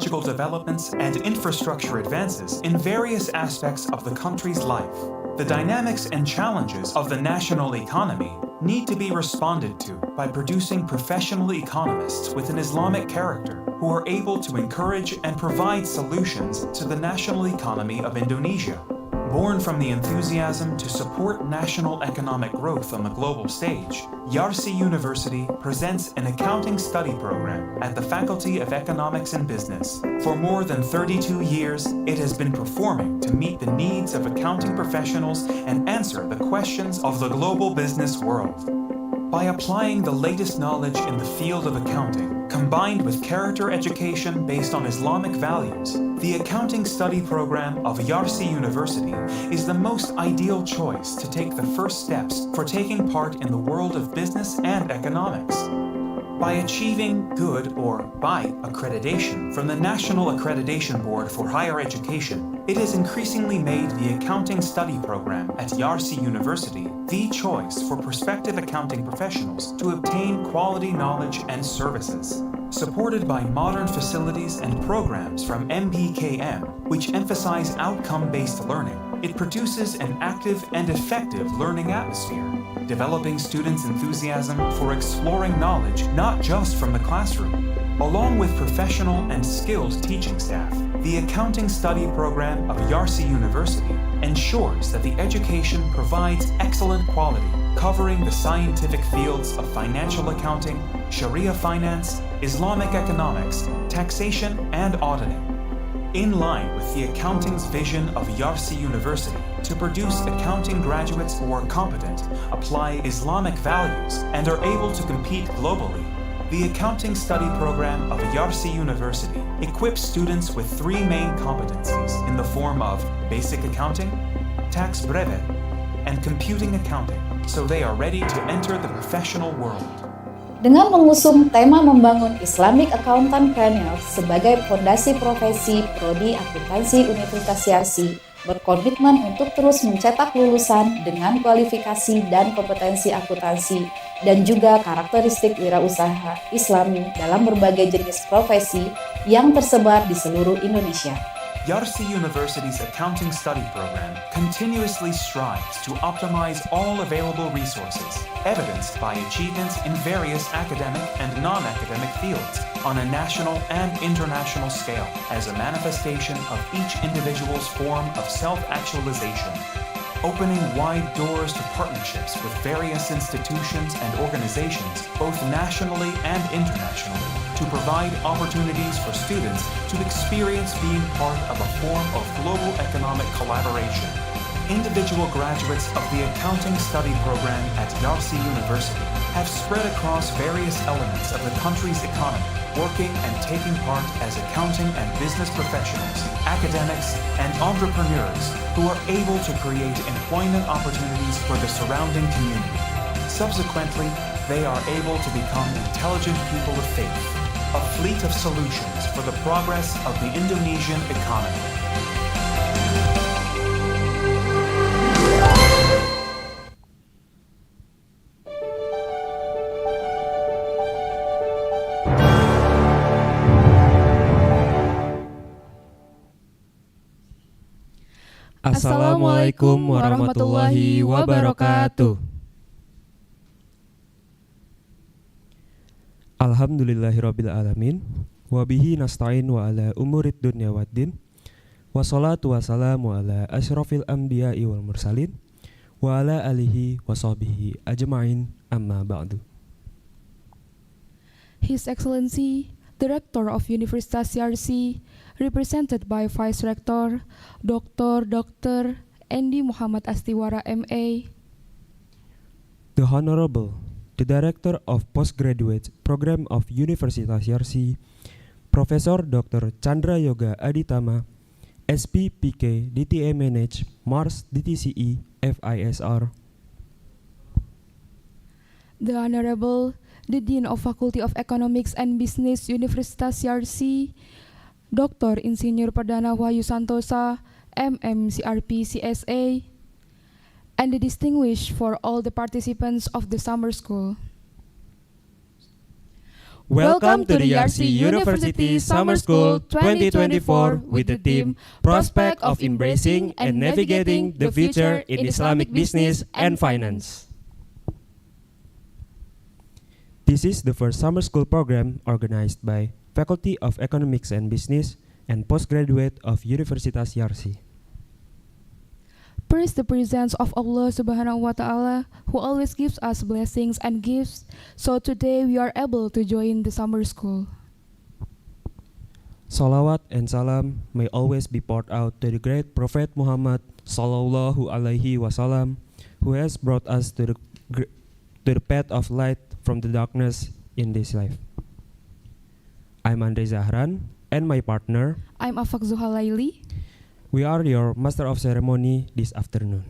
technological developments and infrastructure advances in various aspects of the country's life. The dynamics and challenges of the national economy need to be responded to by producing professional economists with an Islamic character who are able to encourage and provide solutions to the national economy of Indonesia. Born from the enthusiasm to support national economic growth on the global stage, Yarsi University presents an accounting study program at the Faculty of Economics and Business. For more than 32 years, it has been performing to meet the needs of accounting professionals and answer the questions of the global business world. By applying the latest knowledge in the field of accounting, combined with character education based on Islamic values, the accounting study program of Yarsi University is the most ideal choice to take the first steps for taking part in the world of business and economics. By achieving good or by accreditation from the National Accreditation Board for Higher Education, it has increasingly made the accounting study program at Yarsi University the choice for prospective accounting professionals to obtain quality knowledge and services. Supported by modern facilities and programs from MBKM, which emphasize outcome-based learning, it produces an active and effective learning atmosphere, developing students' enthusiasm for exploring knowledge not just from the classroom. Along with professional and skilled teaching staff, the accounting study program of Yarsi University ensures that the education provides excellent quality, covering the scientific fields of financial accounting, Sharia finance, Islamic economics, taxation, and auditing. In line with the accounting's vision of Yarsi University to produce accounting graduates who are competent, apply Islamic values, and are able to compete globally, the accounting study program of Yarsi University equips students with three main competencies in the form of basic accounting, tax brevet, and computing accounting, so they are ready to enter the professional world. Dengan mengusung tema membangun Islamic Accountant-preneur sebagai fondasi profesi, Prodi Akuntansi Universitas Yarsi berkomitmen untuk terus mencetak lulusan dengan kualifikasi dan kompetensi akuntansi dan juga karakteristik wirausaha Islami dalam berbagai jenis profesi yang tersebar di seluruh Indonesia. Yarsi University's accounting study program continuously strives to optimize all available resources, evidenced by achievements in various academic and non-academic fields on a national and international scale as a manifestation of each individual's form of self-actualization. Opening wide doors to partnerships with various institutions and organizations, both nationally and internationally, to provide opportunities for students to experience being part of a form of global economic collaboration. Individual graduates of the accounting study program at Yarsi University have spread across various elements of the country's economy, working and taking part as accounting and business professionals, academics, and entrepreneurs who are able to create employment opportunities for the surrounding community. Subsequently, they are able to become intelligent people of faith, a fleet of solutions for the progress of the Indonesian economy. Assalamualaikum warahmatullahi wabarakatuh. Alhamdulillahirabbil alamin wa bihi nasta'in wa ala umurid dunya waddin wassalatu wassalamu ala asyrafil anbiya'i wal mursalin wa ala alihi wa sahbihi ajma'in amma ba'du. His Excellency Director of Universitas Yarsi, represented by Vice Rector Dr. Andy Muhammad Astiwara MA, The Honorable, the Director of Postgraduate Program of Universitas Yarsi, Profesor Dr. Chandra Yoga Aditama, SPPK DTMNH Mars DTCE FISR, The Honorable, the Dean of Faculty of Economics and Business Universitas Yarsi, Dr. Insinyur Perdana Wahyu Santosa, MMCRP CSA, and the distinguished for all the participants of the summer school. Welcome to the Yarsi University Summer School 2024 with the theme Prospect of Embracing and Navigating the Future in Islamic Business and Finance. This is the first summer school program organized by Faculty of Economics and Business and Postgraduate of Universitas Yarsi. Praise the presence of Allah Subhanahu wa Ta'ala, who always gives us blessings and gifts. So today we are able to join the summer school. Salawat and salam may always be poured out to the great Prophet Muhammad Sallallahu Alaihi Wasallam, who has brought us to the path of light from the darkness in this life. I'm Andre Zahran and my partner. I'm Afak Zuhalaili. We are your Master of Ceremony this afternoon.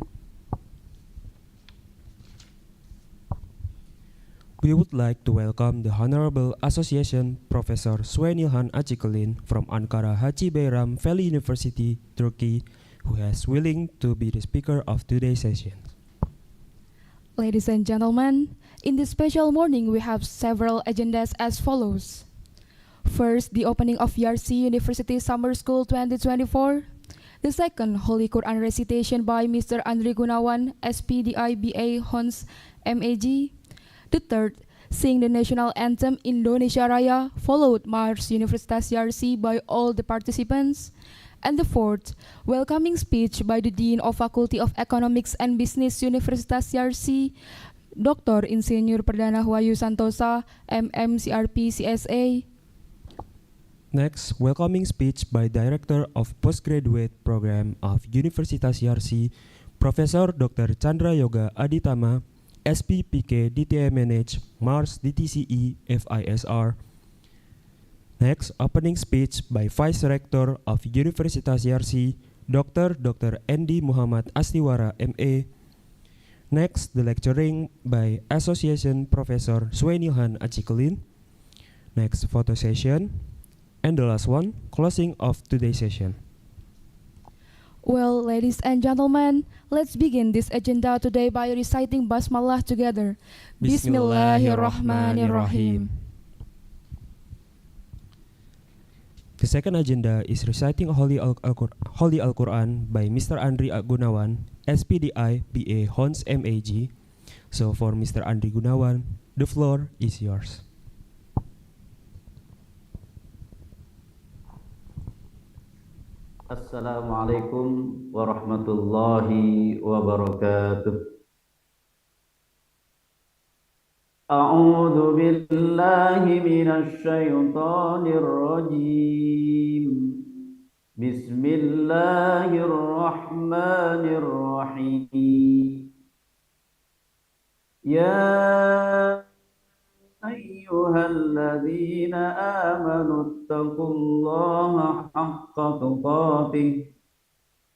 We would like to welcome the Honorable Association Professor Suenilhan Acikelin from Ankara Hacı Bayram Valley University, Turkey, who is willing to be the speaker of today's session. Ladies and gentlemen, in this special morning we have several agendas as follows. First, the opening of Yarsi University Summer School 2024. The second, Holy Quran recitation by Mr. Andri Gunawan, SPDI BA Hons MAG. The third, sing the national anthem Indonesia Raya, followed March Universitas Yarsi by all the participants. And the fourth, welcoming speech by the Dean of Faculty of Economics and Business Universitas Yarsi, Dr. Insinyur Perdana Wahyu Santosa, MMCRP CSA. Next, welcoming speech by Director of Postgraduate Program of Universitas Yarsi, Professor Dr. Chandra Yoga Aditama, SPPK DTMNH, Mars DTCE FISR. Next, opening speech by Vice Rector of Universitas Yarsi, Dr. Andy Muhammad Astiwara MA. Next, the lecturing by Association Professor Suenilhan Acikelin. Next, photo session. And the last one, closing of today's session. Well, ladies and gentlemen, let's begin this agenda today by reciting Basmalah together. Bismillahirrahmanirrahim. The second agenda is reciting Holy Al-Quran by Mr. Andri Gunawan, SPDI BA Hons MAG. So for Mr. Andri Gunawan, the floor is yours. Assalamualaikum warahmatullahi wabarakatuh. A'udzu billahi minasy syaithanir rajim. Bismillahirrahmanirrahim. Ya أيها الذين آمنوا اتقوا الله حق تقاته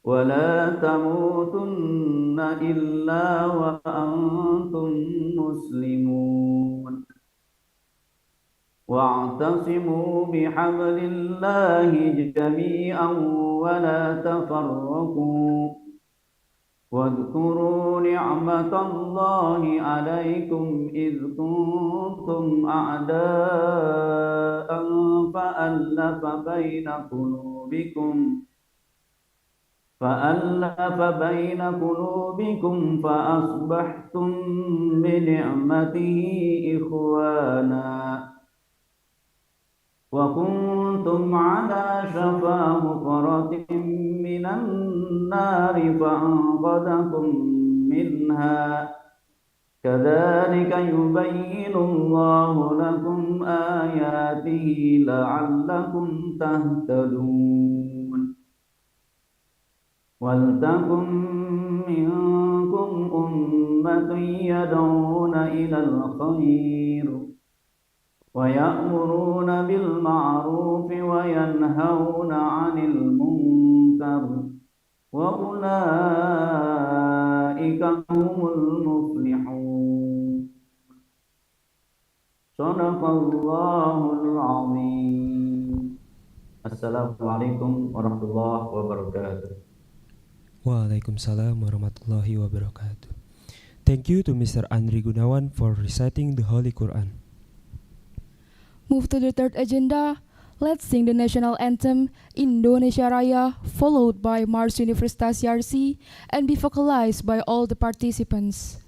ولا تموتن إلا وأنتم مسلمون واعتصموا بحبل الله جميعا ولا تفرقوا واذكروا نعمة الله عليكم إذ كنتم أعداء فألف بين قلوبكم فأصبحتم بنعمته إخوانا وكنتم على شفا حفرة من النار فأنقذكم منها كذلك يبين الله لكم آياته لعلكم تهتدون ولتكن منكم أمة يدعون إلى الخير ويأمرون بالمعروف وينهون عن المنكر وأولئك هم المفلحون صدق الله العظيم. Assalamualaikum warahmatullahi wabarakatuh. Waalaikumsalam warahmatullahi wabarakatuh. Thank you to Mr. Andri Gunawan for reciting the Holy Quran. Move to the third agenda. Let's sing the national anthem Indonesia Raya, followed by Mars Universitas Yarsi, and be vocalized by all the participants.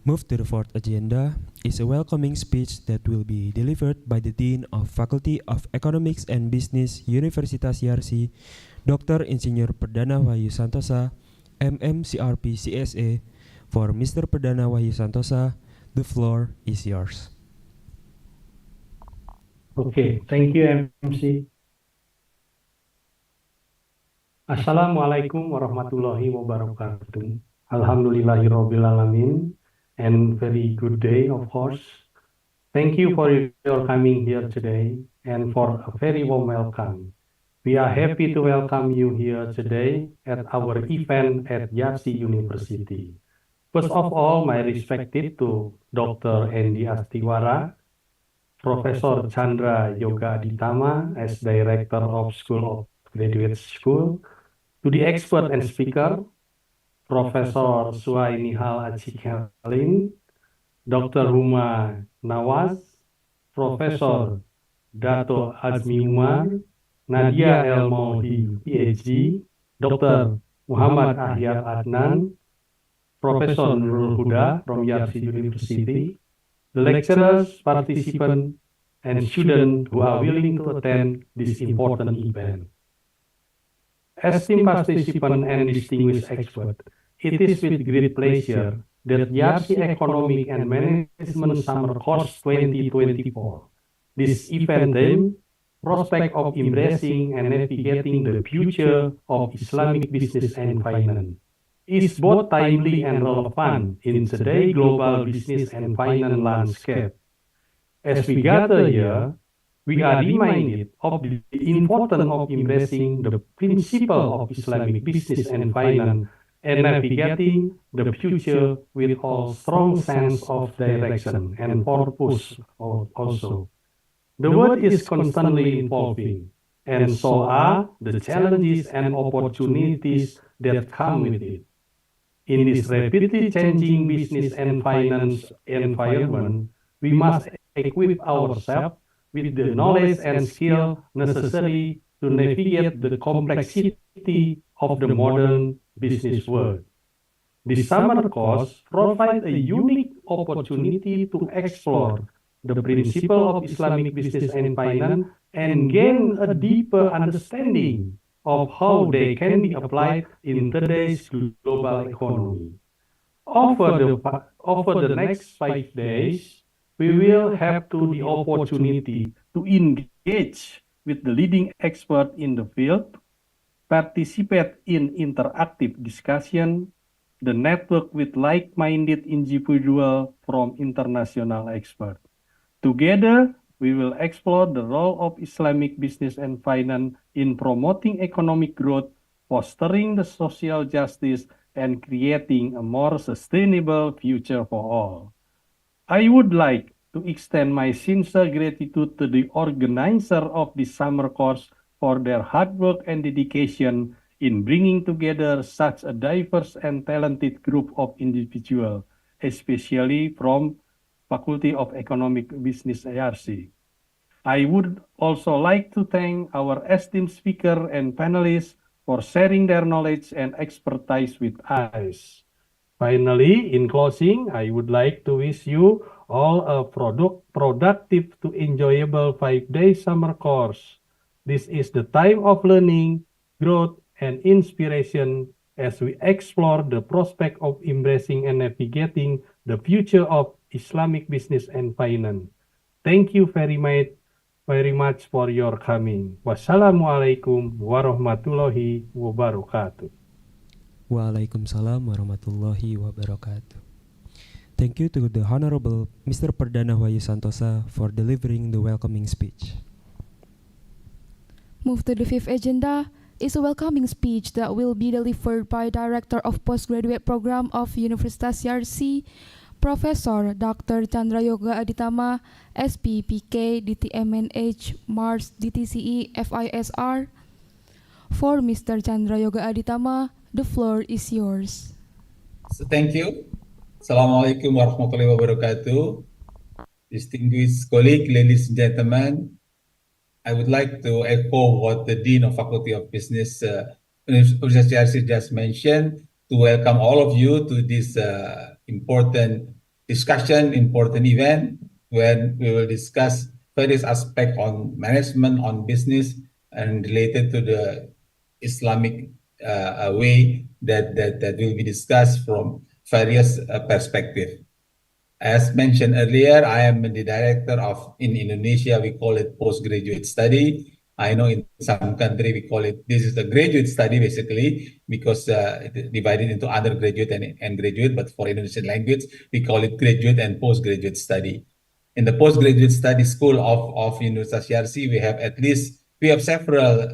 Move to the fourth agenda is a welcoming speech that will be delivered by the Dean of Faculty of Economics and Business Universitas Yarsi, Dr. Insinyur Perdana Wahyu Santosa, MMCRP CSA. For Mr. Perdana Wahyu Santosa, the floor is yours. Okay, thank you MC. Assalamualaikum warahmatullahi wabarakatuh. Alhamdulillahirobbilalamin, and very good day, of course. Thank you for your coming here today and for a very warm welcome. We are happy to welcome you here today at our event at Yarsi University. First of all, my respected to Dr. Andy Astiwara, Professor Chandra Yoga Aditama as Director of School of Graduate School, to the expert and speaker, Professor Suai Nihal Achikalin, Dr. Huma Nawaz, Professor Dato Azmi Umar, Nadia El Maudi, PhD, Dr. Muhammad Ahyar Adnan, Professor Nurul Huda from Yarsi University, the lecturers, participants, and students who are willing to attend this important event. Esteemed participants and distinguished experts, it is with great pleasure that Yarsi Economic and Management Summer Course 2024, this event theme, Prospect of Embracing and Navigating the Future of Islamic Business and Finance, is both timely and relevant in today's global business and finance landscape. As we gather here, we are reminded of the importance of embracing the principle of Islamic business and finance and navigating the future with a strong sense of direction and purpose also. The world is constantly evolving, and so are the challenges and opportunities that come with it. In this rapidly changing business and finance environment, we must equip ourselves with the knowledge and skill necessary to navigate the complexity of the modern business world. The summer course provides a unique opportunity to explore the principle of Islamic business and finance and gain a deeper understanding of how they can be applied in today's global economy. Over the next 5 days, we will have the opportunity to engage with the leading expert in the field, participate in interactive discussion, the network with like-minded individuals from international experts. Together, we will explore the role of Islamic business and finance in promoting economic growth, fostering the social justice, and creating a more sustainable future for all. I would like to extend my sincere gratitude to the organizer of this summer course for their hard work and dedication in bringing together such a diverse and talented group of individuals, especially from Faculty of Economic Business Yarsi. I would also like to thank our esteemed speaker and panelists for sharing their knowledge and expertise with us. Finally, in closing, I would like to wish you all a productive to enjoyable 5-day summer course. This is the time of learning, growth, and inspiration as we explore the prospect of embracing and navigating the future of Islamic business and finance. Thank you very much for your coming. Wassalamualaikum warahmatullahi wabarakatuh. Waalaikumsalam warahmatullahi wabarakatuh. Thank you to the Honorable Mr. Perdana Wahyu Santosa for delivering the welcoming speech. Move to the fifth agenda is a welcoming speech that will be delivered by Director of Postgraduate Program of Universitas Yarsi, Professor Dr. Chandra Yoga Aditama, SPPK, DTMNH, Mars, DTCE, FISR. For Mr. Chandra Yoga Aditama, the floor is yours. So thank you. Assalamualaikum warahmatullahi wabarakatuh. Distinguished colleagues, ladies and gentlemen, I would like to echo what the Dean of Faculty of Business, Universitas Yarsi just mentioned, to welcome all of you to this important discussion, important event, when we will discuss various aspects on management, on business, and related to the Islamic way that will be discussed from various perspectives. As mentioned earlier, I am the director of, in Indonesia, we call it postgraduate study. I know in some country we call it, this is the graduate study basically, because divided into undergraduate and graduate, but for Indonesian language, we call it graduate and postgraduate study. In the postgraduate study school of Universitas Yarsi, we have several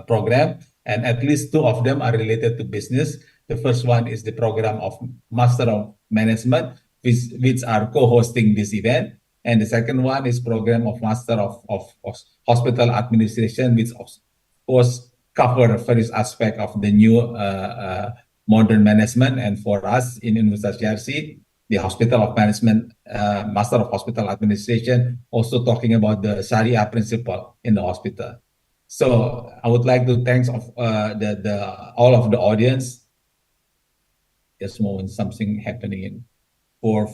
programs, and at least two of them are related to business. The first one is the program of Master of Management, which are co-hosting this event. And the second one is program of Master of Hospital Administration, which was cover various aspect of the new modern management. And for us in Universitas Yarsi, the Hospital of Management, Master of Hospital Administration, also talking about the Sharia principle in the hospital. So I would like to thanks of the all of the audience. Just moment something happening for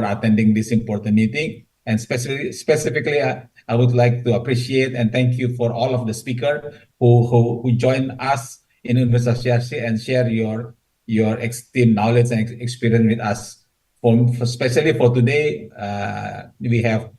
attending this important meeting. And specifically, I would like to appreciate and thank you for all of the speaker who joined us in Universitas Yarsi and share your extreme knowledge and experience with us. Especially for today, we'll have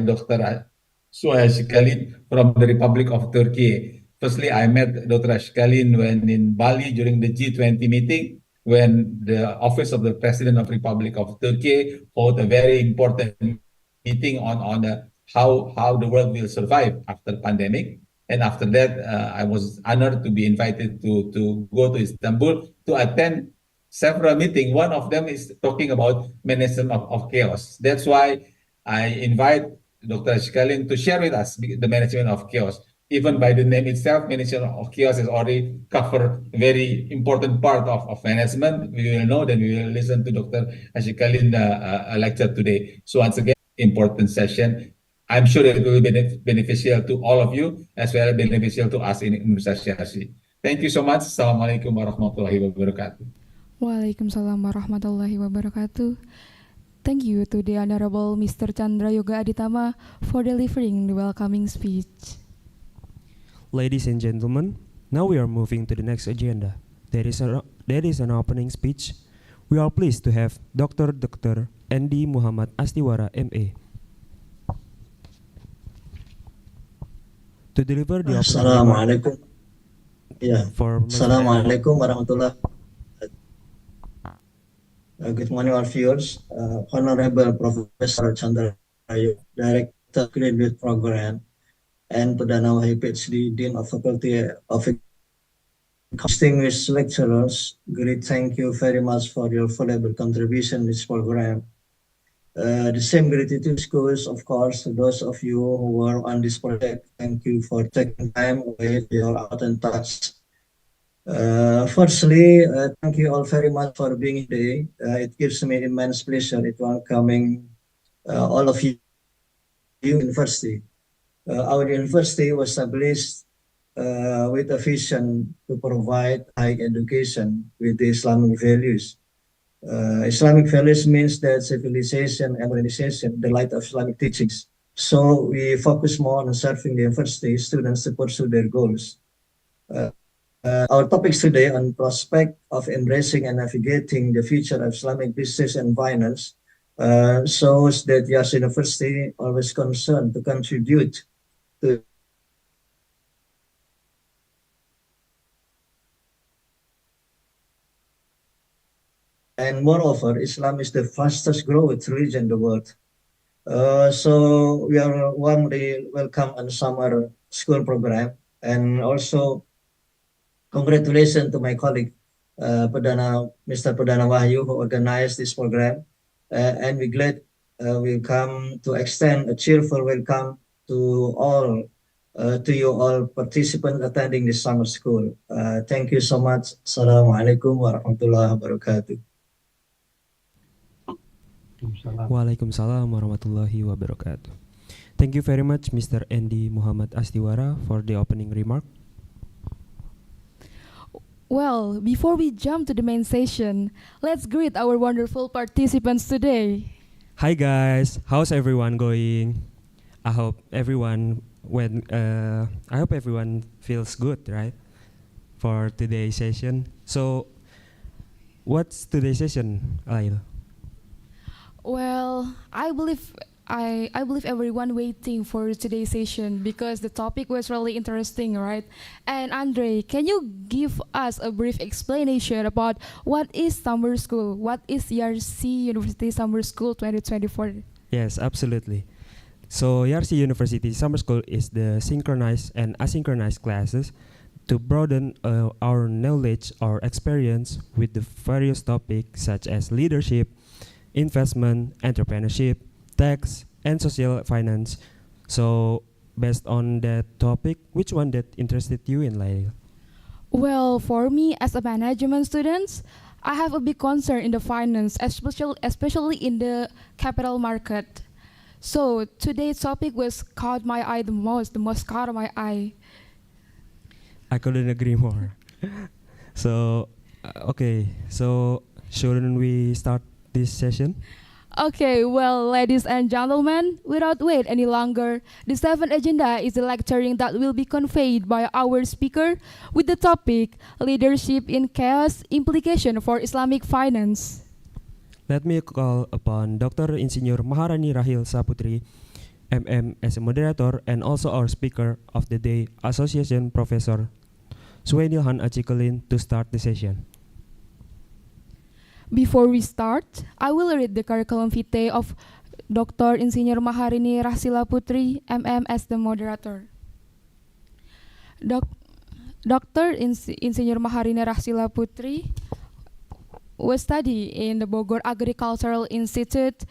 Dr. Suhail Shikalin from the Republic of Turkey. Firstly, I met Dr. Shikalin when in Bali during the G20 meeting, when the Office of the President of Republic of Turkey hold a very important meeting on how the world will survive after pandemic. And after that, I was honored to be invited to go to Istanbul to attend several meetings. One of them is talking about management of chaos. That's why I invite Dr. Shikalin to share with us the management of chaos. Even by the name itself, management of chaos has already covered very important part of management. We will know, then we will listen to Dr. Shikalin lecture today. So once again, important session. I'm sure it will be beneficial to all of you as well as beneficial to us in Universitas Yarsi. Thank you so much. Assalamualaikum warahmatullahi wabarakatuh. Waalaikumsalam warahmatullahi wabarakatuh. Thank you to the Honorable Mr. Chandra Yoga Aditama for delivering the welcoming speech. Ladies and gentlemen, now we are moving to the next agenda. There is an opening speech. We are pleased to have Dr. Andy Muhammad Astiwara, MA, to deliver the opening Assalamualaikum. Ya, for Assalamualaikum warahmatullahi wabarakatuh. Good morning, our viewers. Honorable Professor Chandra Yoga, Director Graduate Program, and Perdana Wahyu PhD, Dean of Faculty of distinguished lecturers. Great thank you very much for your valuable contribution in this program. The same gratitude goes, of course, to those of you who were on this project. Thank you for taking time away from your important tasks. Firstly, thank you all very much for being here today. It gives me immense pleasure in welcoming all of you university. Our university was established with a vision to provide high education with the Islamic values. Islamic values means that civilization and modernization, the light of Islamic teachings. So we focus more on serving the university students to pursue their goals. Our topics today on prospect of embracing and navigating the future of Islamic business and finance shows that Yarsi University always concerned to contribute to and moreover, Islam is the fastest growing religion in the world. So we are warmly welcome on summer school program, and also congratulations to my colleague, Mr. Perdana Wahyu, who organized this program. And we're glad we come to extend a cheerful welcome to you all participants attending this summer school. Thank you so much. Assalamualaikum warahmatullahi wabarakatuh. Waalaikumsalam warahmatullahi wabarakatuh. Thank you very much, Mr. Andy Muhammad Astiwara, for the opening remark. Well, before we jump to the main session, let's greet our wonderful participants today. Hi guys, how's everyone going? I hope everyone feels good, right? For today's session. So, what's today's session, Lail? Well, I believe everyone waiting for today's session because the topic was really interesting, right? And Andre, can you give us a brief explanation about what is summer school? What is Yarsi University Summer School 2024? Yes, absolutely. So Yarsi University Summer School is the synchronized and asynchronous classes to broaden our knowledge or experience with the various topics such as leadership, investment, entrepreneurship, tax, and social finance. So, based on that topic, which one that interested you in, Lail? Well, for me as a management student, I have a big concern in the finance, especially in the capital market. So today's topic was caught my eye the most caught my eye. I couldn't agree more. So, okay, so shouldn't we start this session? Okay, well, ladies and gentlemen, without wait any longer, the seventh agenda is the lecturing that will be conveyed by our speaker with the topic Leadership in Chaos Implication for Islamic Finance. Let me call upon Dr. Insinyur Maharani Rahil Saputri, MM, as a moderator and also our speaker of the day, Association Professor Suwainilhan Acikulin, to start the session. Before we start, I will read the curriculum vitae of Dr. Insinyur Maharini Rahsila Putri, MM, as the moderator. Dr. Insinyur Maharini Rahsila Putri was study in the Bogor Agricultural Institute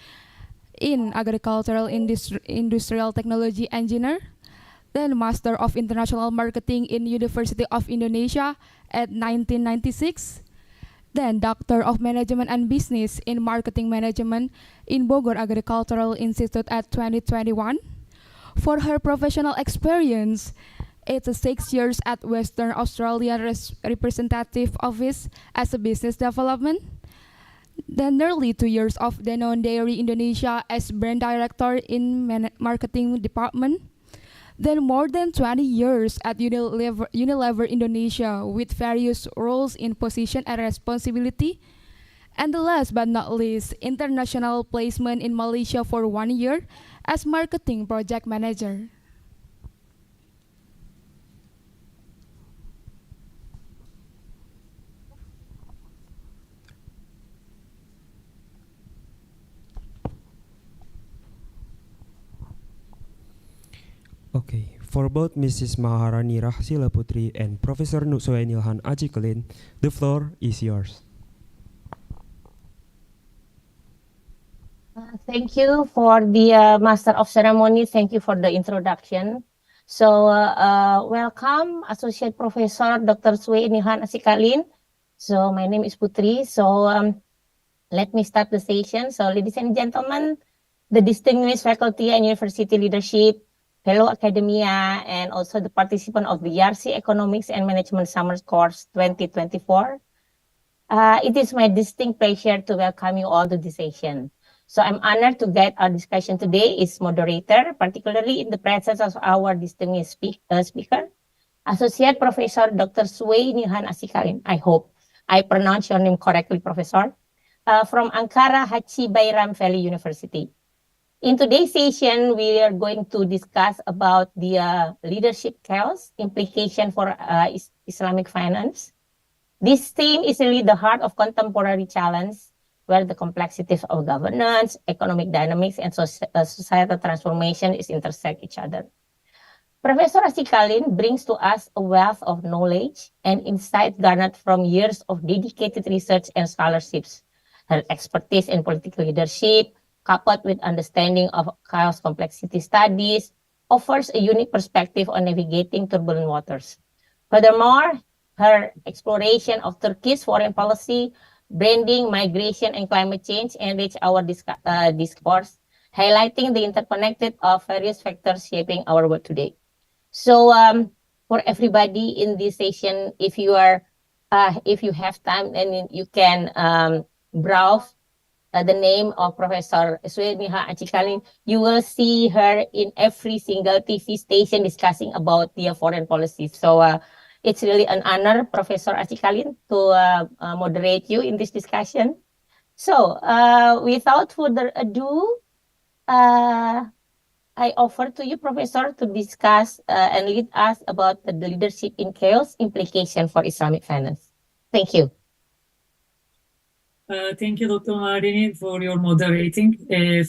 in Agricultural Industrial Technology Engineer, then Master of International Marketing in University of Indonesia at 1996, then Doctor of Management and Business in Marketing Management in Bogor Agricultural Institute at 2021. For her professional experience, it's 6 years at Western Australia Representative Office as a business development, then nearly 2 years of Danone Dairy Indonesia as brand director in marketing department, then more than 20 years at Unilever Indonesia with various roles in position and responsibility, and the last but not least, international placement in Malaysia for 1 year as marketing project manager. Okay, for both Mrs. Maharani Rahsila Putri and Professor Suwainilhan Acikulin, the floor is yours. Thank you for the Master of Ceremony. Thank you for the introduction. So, welcome, Associate Professor Dr. Suwainilhan Acikulin. So, my name is Putri. So, let me start the session. So, ladies and gentlemen, the distinguished faculty and university leadership, fellow academia, and also the participant of the Yarsi Economics and Management Summer Course 2024. It is my distinct pleasure to welcome you all to this session. So I'm honored to guide our discussion today as moderator, particularly in the presence of our distinguished speaker, Associate Professor Dr. Suwainilhan Acikulin. I hope I pronounced your name correctly, Professor, from Ankara Haji Bayram Valley University. In today's session, we are going to discuss about the leadership chaos implication for Islamic finance. This theme is really the heart of contemporary challenge, where the complexities of governance, economic dynamics, and societal transformation is intersect each other. Professor Acikulin brings to us a wealth of knowledge and insight garnered from years of dedicated research and scholarships. Her expertise in political leadership, coupled with understanding of chaos complexity studies, offers a unique perspective on navigating turbulent waters. Furthermore, her exploration of Turkey's foreign policy, branding, migration, and climate change enrich our discourse, highlighting the interconnected of various factors shaping our world today. So, for everybody in this session, if you have time, then you can browse the name of Professor Suwainilhan Acikulin. You will see her in every single TV station discussing about the foreign policy. So it's really an honor, Professor Acikulin, to moderate you in this discussion. So without further ado, I offer to you, Professor, to discuss and lead us about the leadership in chaos implication for Islamic finance. Thank you. Thank you, Dr. Marini, for your moderating.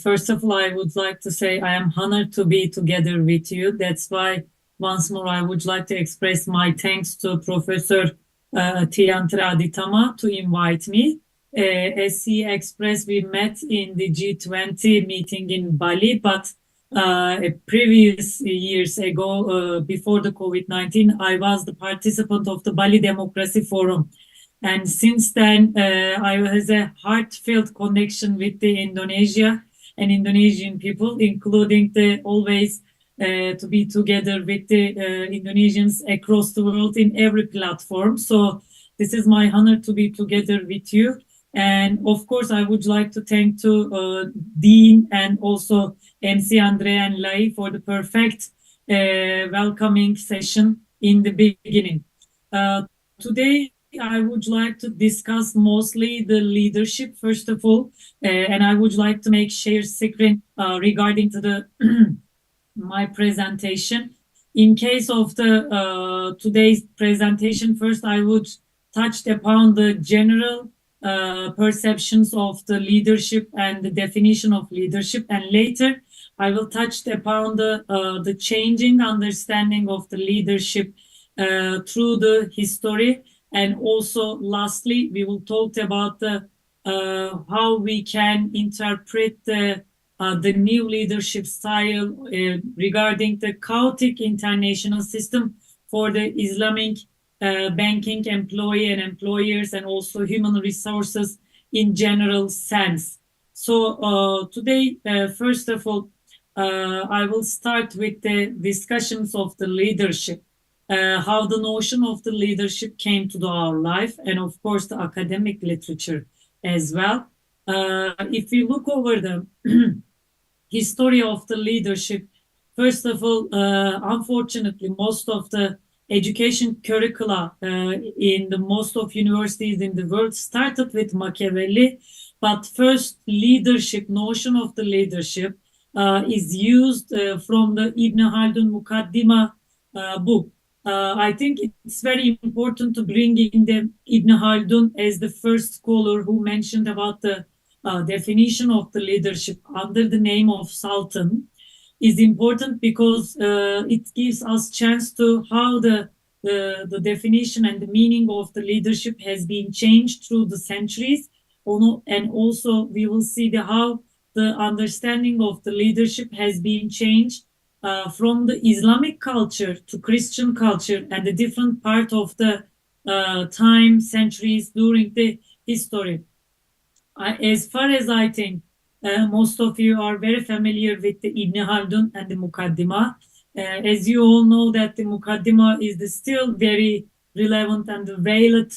First of all, I would like to say I am honored to be together with you. That's why, once more, I would like to express my thanks to Professor Tiantra Aditama to invite me. As he expressed, we met in the G20 meeting in Bali, but previous years ago, before the COVID-19, I was the participant of the Bali Democracy Forum. And since then, I has a heartfelt connection with the Indonesia and Indonesian people, including the always to be together with the Indonesians across the world in every platform. So this is my honor to be together with you. And of course, I would like to thank to Dean and also MC Andre and Lai for the perfect welcoming session in the beginning. Today, I would like to discuss mostly the leadership, first of all, and I would like to make share screen regarding to the my presentation. In case of the today's presentation, first I would touch upon the general perceptions of the leadership and the definition of leadership, and later I will touch upon the changing understanding of the leadership through the history, and also lastly we will talk about the how we can interpret the new leadership style regarding the chaotic international system for the Islamic banking employee and employers, and also human resources in general sense. So today, first of all, I will start with the discussions of the leadership, how the notion of the leadership came to our life, and of course the academic literature as well. If we look over the history of the leadership, first of all, unfortunately, most of the education curricula in the most of universities in the world started with Machiavelli, but first leadership, notion of the leadership is used from the Ibn Haldun Mukaddima book. I think it's very important to bring in the Ibn Haldun as the first scholar who mentioned about the definition of the leadership under the name of Sultan is important, because it gives us chance to how the definition and the meaning of the leadership has been changed through the centuries. And also we will see how the understanding of the leadership has been changed from the Islamic culture to Christian culture, and the different part of the time, centuries during the history. As far as I think, most of you are very familiar with the Ibn Haldun and the Mukaddima. As you all know that the Mukaddima is the still very relevant and valid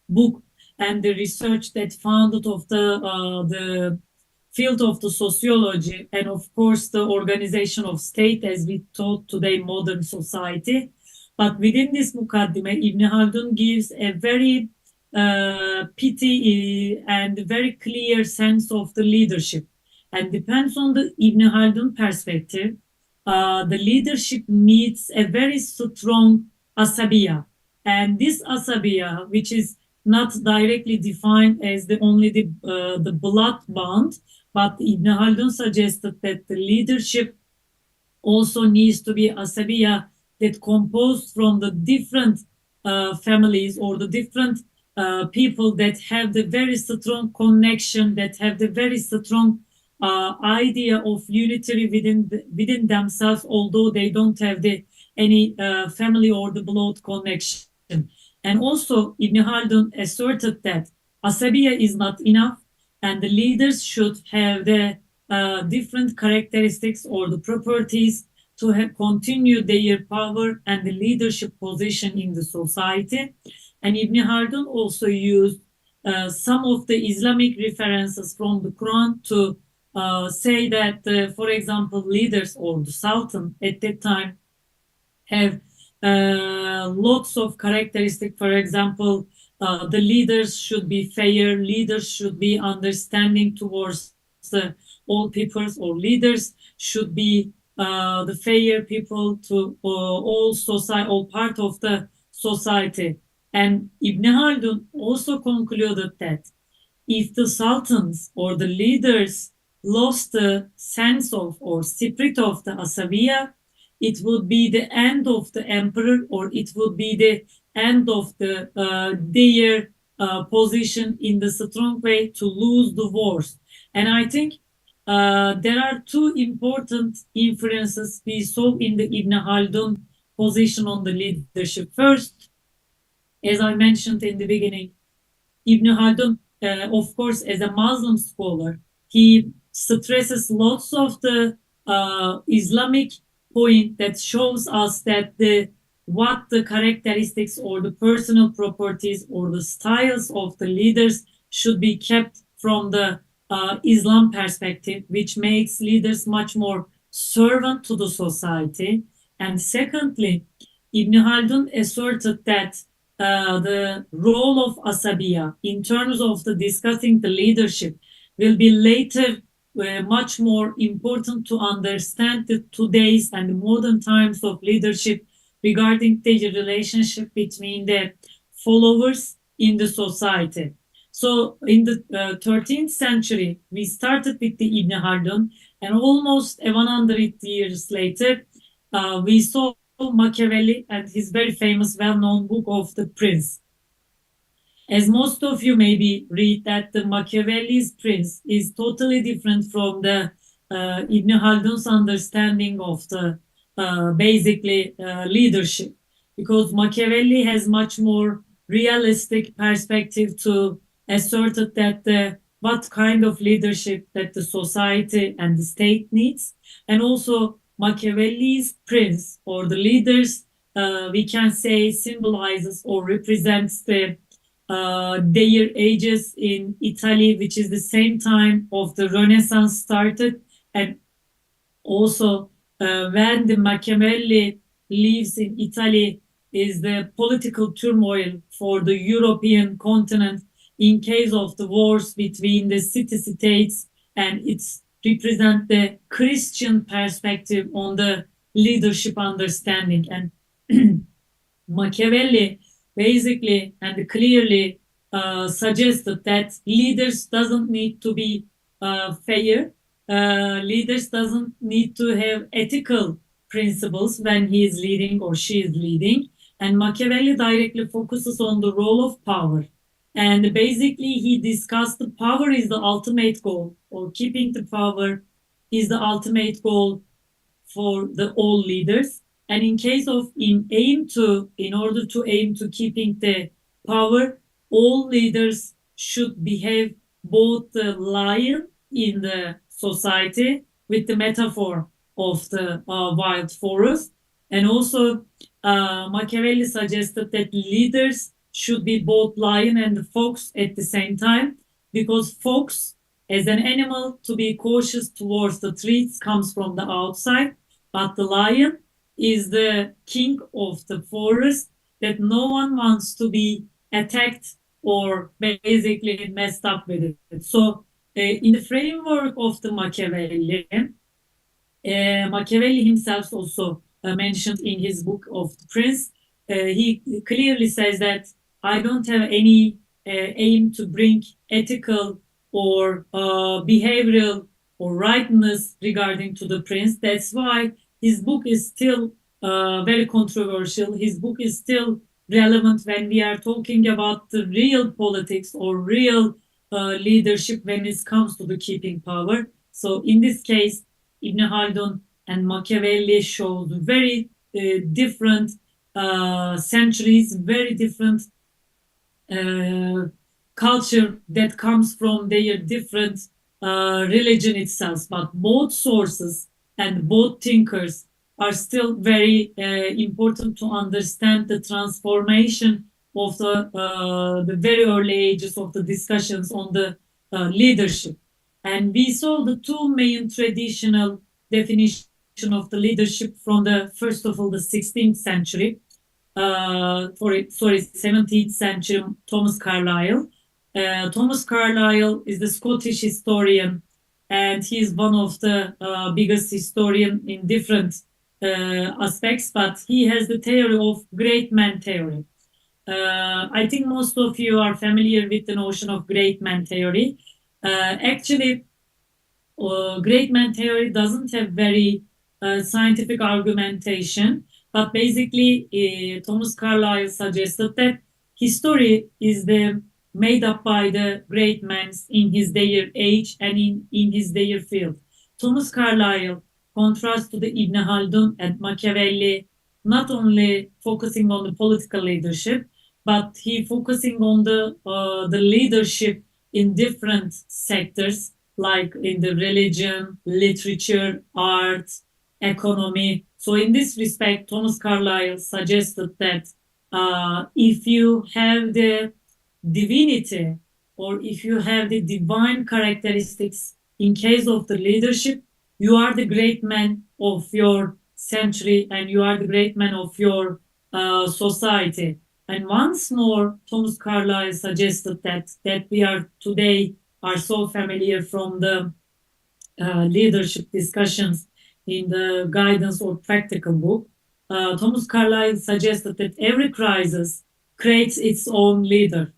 book, and the research that founded of the field of the sociology, and of course the organization of state as we taught today modern society. But within this Mukaddima, Ibn Haldun gives a very pity and very clear sense of the leadership, and depends on the Ibn Haldun perspective. The leadership needs a very strong asabiya, and this asabiya, which is not directly defined as the blood bond, but Ibn Haldun suggested that the leadership also needs to be asabiya that composed from the different families, or the different people that have the very strong connection, that have the very strong idea of unity within themselves, although they don't have any family or the blood connection. And also Ibn Haldun asserted that asabiya is not enough, and the leaders should have the different characteristics or the properties to continue their power and the leadership position in the society. And Ibn Haldun also used some of the Islamic references from the Quran to say that, for example, leaders or the Sultan at that time have lots of characteristics. For example, the leaders should be fair, leaders should be understanding towards all peoples, or leaders should be the fair people to all society, all part of the society. And Ibn Haldun also concluded that if the sultans or the leaders lost the sense of or spirit of the asabiya, it would be the end of the emperor, or it would be the end of their position in the strong way to lose the wars. And I think there are two important influences we saw in the Ibn Khaldun position on the leadership. First, as I mentioned in the beginning, Ibn Khaldun, of course, as a Muslim scholar, he stresses lots of the Islamic point that shows us that what the characteristics or the personal properties or the styles of the leaders should be kept from the Islam perspective, which makes leaders much more servant to the society. And secondly, Ibn Khaldun asserted that the role of Asabiya in terms of the discussing the leadership will be later much more important to understand the today's and the modern times of leadership regarding the relationship between the followers in the society. So in the 13th century, we started with the Ibn Khaldun, and almost 100 years later, we saw Machiavelli and his very famous, well-known book of The Prince. As most of you maybe read that the Machiavelli's Prince is totally different from the Ibn Khaldun's understanding of the basically leadership, because Machiavelli has much more realistic perspective to assert that what kind of leadership that the society and the state needs, and also Machiavelli's prince or the leaders, we can say, symbolizes or represents their ages in Italy, which is the same time of the Renaissance started, and also when the Machiavelli lives in Italy is the political turmoil for the European continent in case of the wars between the city-states, and it's represent the Christian perspective on the leadership understanding. And Machiavelli basically and clearly suggested that leaders doesn't need to be fair. Leaders doesn't need to have ethical principles when he is leading or she is leading. And Machiavelli directly focuses on the role of power. And basically, he discussed the power is the ultimate goal, or keeping the power is the ultimate goal for the all leaders. And in case of in order to aim to keeping the power, all leaders should behave both the lion in the society with the metaphor of the wild forest. And also Machiavelli suggested that leaders should be both lion and fox at the same time, because fox as an animal to be cautious towards the threats comes from the outside, but the lion is the king of the forest that no one wants to be attacked or basically messed up with it. So in the framework of the Machiavelli, Machiavelli himself also mentioned in his book of the Prince, he clearly says that I don't have any aim to bring ethical or behavioral or rightness regarding to the prince. That's why his book is still very controversial. His book is still relevant when we are talking about the real politics or real leadership when it comes to the keeping power. So in this case, Ibn Khaldun and Machiavelli showed very different centuries, very different culture that comes from their different religion itself. But both sources and both thinkers are still very important to understand the transformation of the very early ages of the discussions on the leadership. And we saw the two main traditional definition of the leadership from the first of all the 16th century, 17th century, Thomas Carlyle. Thomas Carlyle is the Scottish historian, and he is one of the biggest historian in different aspects, but he has the theory of great man theory. I think most of you are familiar with the notion of great man theory. Actually, great man theory doesn't have very scientific argumentation, but basically Thomas Carlyle suggested that history is the made up by the great men in their age and in their field. Thomas Carlyle contrasts to the Ibn Khaldun and Machiavelli, not only focusing on the political leadership, but he focusing on the leadership in different sectors, like in the religion, literature, art, economy. So in this respect, Thomas Carlyle suggested that if you have the divinity or if you have the divine characteristics in case of the leadership, you are the great man of your century and you are the great man of your society. And once more, Thomas Carlyle suggested that we are today are so familiar from the leadership discussions in the guidance or practical book. Thomas Carlyle suggested that every crisis creates its own leader,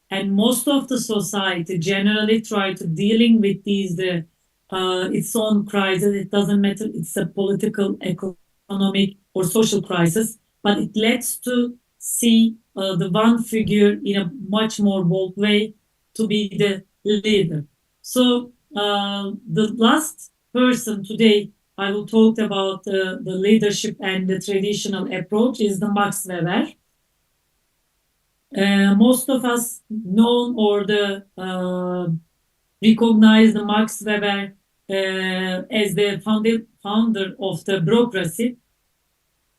and most of the society generally try to dealing with these its own crisis. It doesn't matter it's a political, economic, or social crisis, but it lets to see the one figure in a much more bold way to be the leader. So the last person today I will talk about the leadership and the traditional approach is the Max Weber. Most of us know or recognize the Max Weber as the founder of the bureaucracy.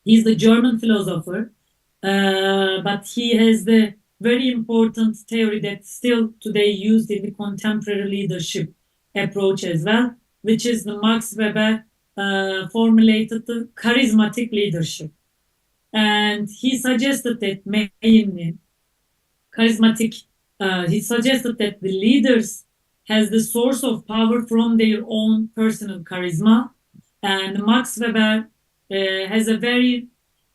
He's the German philosopher, but he has the very important theory that's still today used in the contemporary leadership approach as well, which is the Max Weber formulated the charismatic leadership. And he suggested that mainly charismatic, he suggested that the leaders has the source of power from their own personal charisma. And Max Weber has a very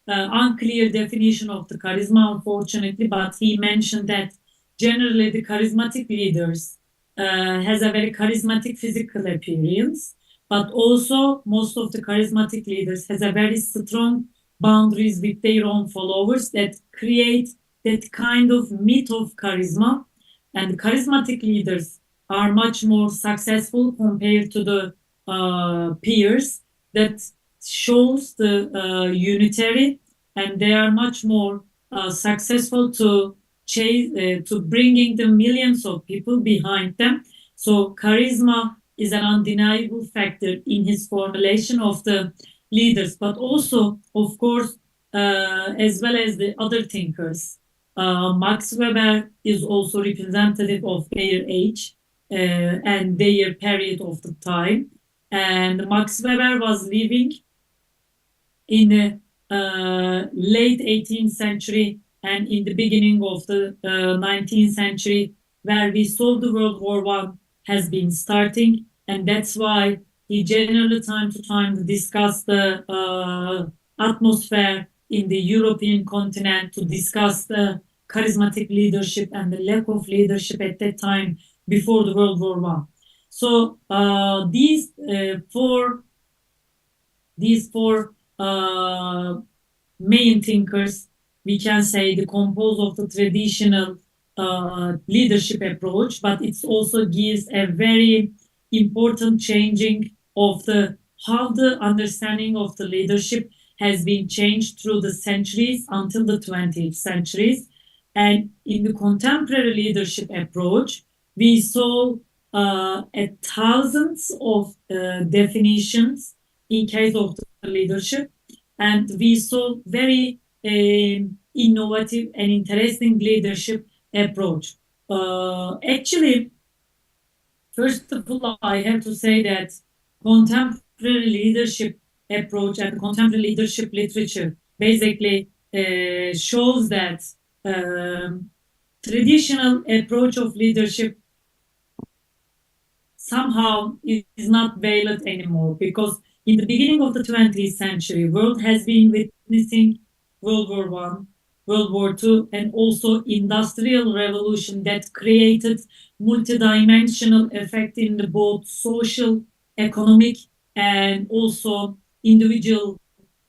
unclear definition of the charisma, unfortunately, but he mentioned that generally the charismatic leaders has a very charismatic physical appearance, but also most of the charismatic leaders has a very strong boundaries with their own followers that create that kind of myth of charisma. And charismatic leaders are much more successful compared to the peers that shows the unitary, and they are much more successful to chase to bringing the millions of people behind them. So charisma is an undeniable factor in his formulation of the leaders, but also, of course, as well as the other thinkers. Max Weber is also representative of their age and their period of the time. And Max Weber was living in the late 18th century and in the beginning of the 19th century, where we saw the World War One has been starting, and that's why he generally time to time discuss the atmosphere in the European continent, to discuss the charismatic leadership and the lack of leadership at that time before the World War One. So these four main thinkers, we can say, the compose of the traditional leadership approach, but it also gives a very important changing of the how the understanding of the leadership has been changed through the centuries until the 20th centuries. And in the contemporary leadership approach, we saw thousands of definitions in case of the leadership, and we saw very innovative and interesting leadership approach. Actually, first of all, I have to say that contemporary leadership approach and contemporary leadership literature basically shows that traditional approach of leadership somehow is not valid anymore, because in the beginning of the 20th century, world has been witnessing World War One, World War Two, and also industrial revolution that created multidimensional effect in the both social, economic, and also individual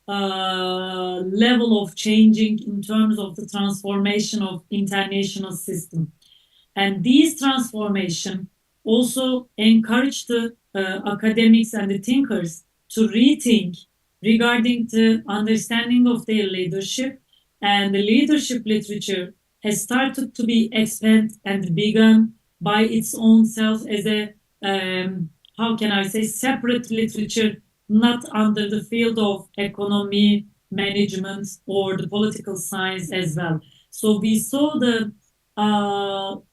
level of changing in terms of the transformation of international system. And these transformation also encourage the academics and the thinkers to rethink regarding the understanding of their leadership, and the leadership literature has started to be expanded and begun by its own self as a how can I say separate literature, not under the field of economy, management, or the political science as well. So we saw the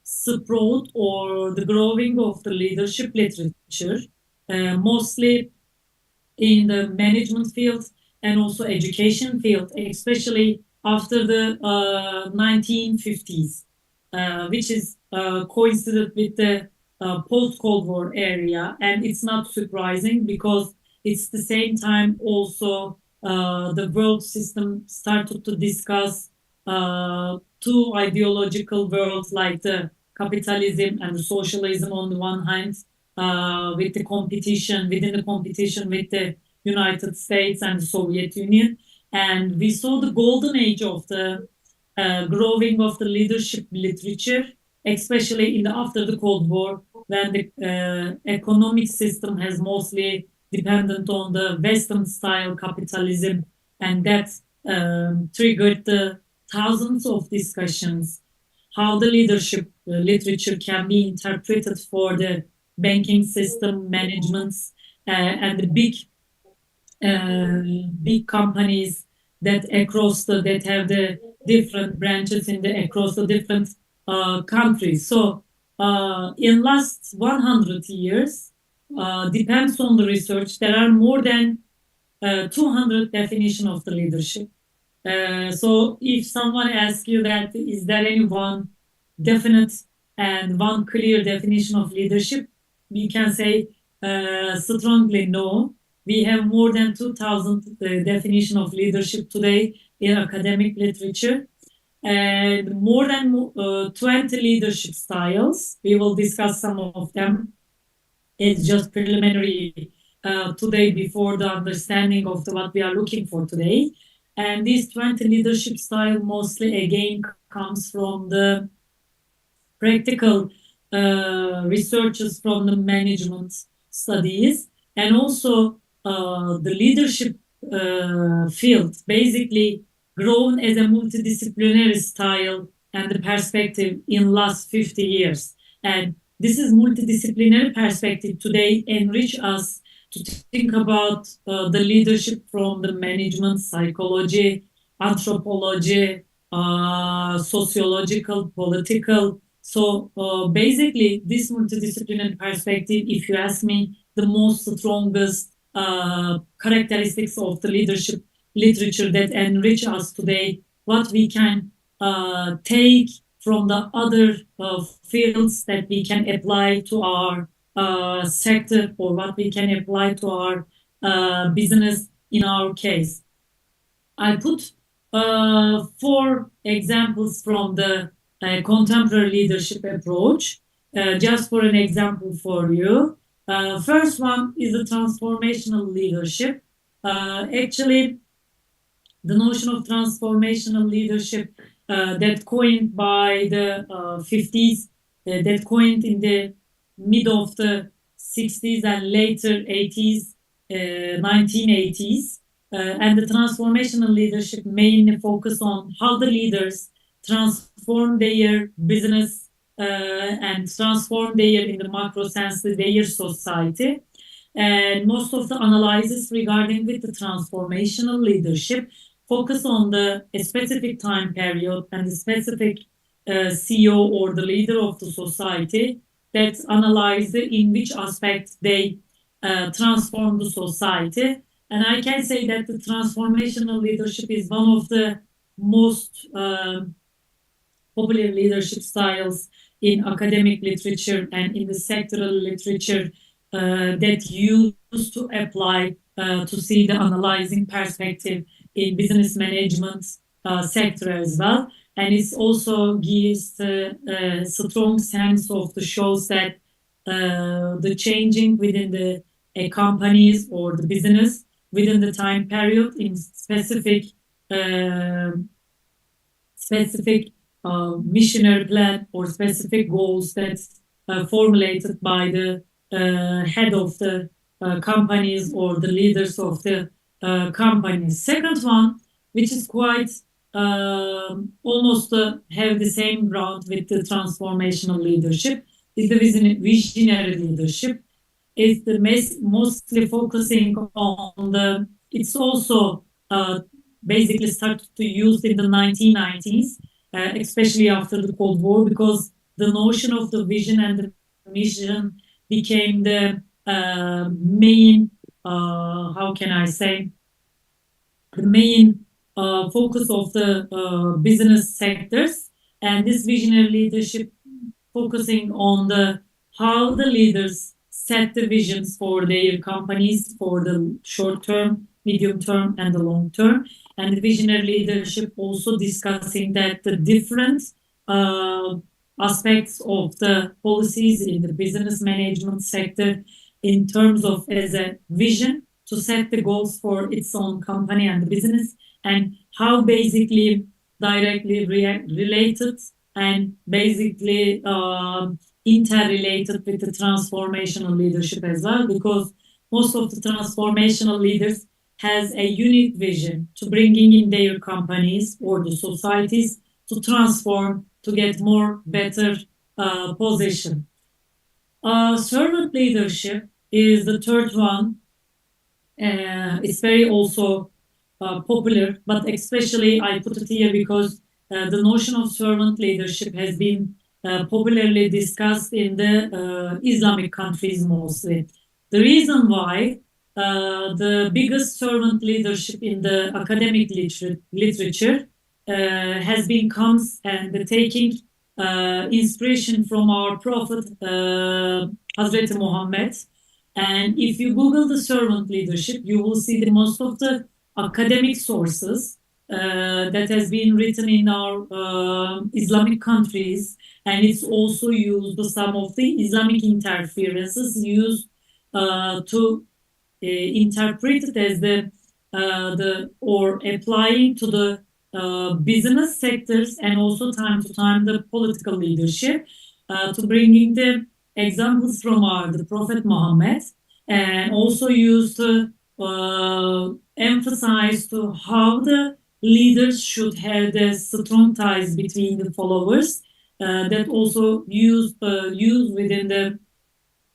sprout or the growing of the leadership literature, mostly in the management field and also education field, especially after the 1950s, which is coincided with the post-Cold War area. And it's not surprising because it's the same time also the world system started to discuss two ideological worlds like the capitalism and the socialism on the one hand, with the competition, within the competition with the United States and the Soviet Union. And we saw the golden age of the growing of the leadership literature, especially in the after the Cold War, when the economic system has mostly dependent on the Western style capitalism, and that triggered the thousands of discussions how the leadership literature can be interpreted for the banking system managements and the big companies that have the different branches in the across the different countries. So in last 100 years, depends on the research, there are more than 200 definition of the leadership. So if someone asks you that, is there any one definite and one clear definition of leadership? We can say strongly no. We have more than 2,000 definition of leadership today in academic literature, and more than 20 leadership styles. We will discuss some of them. It's just preliminary today before the understanding of what we are looking for today. And these 20 leadership style mostly again comes from the practical researches from the management studies, and also the leadership field basically grown as a multidisciplinary style and the perspective in last 50 years. And this is multidisciplinary perspective today enrich us to think about the leadership from the management, psychology, anthropology, sociological, political. So basically, this multidisciplinary perspective, if you ask me, the most strongest characteristics of the leadership literature that enrich us today, what we can take from the other fields that we can apply to our sector, or what we can apply to our business in our case. I put 4 examples from the contemporary leadership approach, just for an example for you. First one is the transformational leadership. Actually, the notion of transformational leadership that coined by the 50s, that coined in the mid of the 60s and later 80s, 1980s. And the transformational leadership mainly focus on how the leaders transform their business and transform their, in the macro sense, their society. And most of the analysis regarding with the transformational leadership focus on the specific time period and the specific CEO or the leader of the society that analyze in which aspect they transform the society. And I can say that the transformational leadership is one of the most popular leadership styles in academic literature and in the sectoral literature that used to apply to see the analyzing perspective in business management sector as well. And it also gives a strong sense of the shows that the changing within the companies or the business within the time period in specific missionary plan or specific goals that's formulated by the head of the companies or the leaders of the companies. Second one, which is quite almost have the same ground with the transformational leadership, is the visionary leadership. Is the mostly focusing on the. It's also basically started to use in the 1990s, especially after the Cold War, because the notion of the vision and the mission became the main, how can I say, the main focus of the business sectors. And this visionary leadership focusing on the how the leaders set the visions for their companies for the short term, medium term, and the long term. And the visionary leadership also discussing that the different uh, aspects of the policies in the business management sector in terms of as a vision to set the goals for its own company and the business, and how basically directly related and basically interrelated with the transformational leadership as well, because most of the transformational leaders has a unique vision to bringing in their companies or the societies to transform to get more better position. Servant leadership is the third one. It's very also popular, but especially I put it here because the notion of servant leadership has been popularly discussed in the Islamic countries mostly. The reason why the biggest servant leadership in the academic literature has been comes and taking inspiration from our Prophet Hazreti Muhammad. And if you Google the servant leadership, you will see the most of the academic sources that has been written in our Islamic countries, and it's also used some of the Islamic interferences used to interpret it as the or applying to the business sectors and also time to time the political leadership to bringing the examples from the Prophet Muhammad, and also used to emphasize to how the leaders should have the strong ties between the followers that also used within the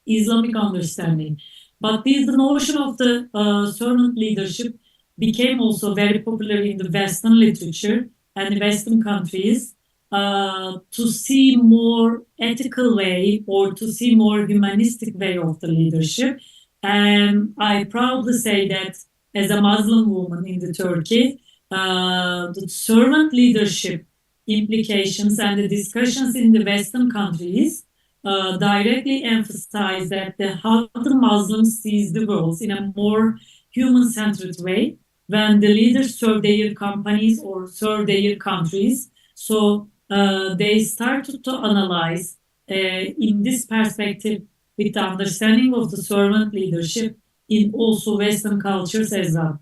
Islamic understanding. But this the notion of the servant leadership became also very popular in the Western literature and Western countries to see more ethical way or to see more humanistic way of the leadership. And I proudly say that as a Muslim woman in the Turkey, the servant leadership implications and the discussions in the Western countries directly emphasize that how the Muslims sees the world in a more human-centered way when the leaders serve their companies or serve their countries. So they started to analyze in this perspective with the understanding of the servant leadership in also Western cultures as well.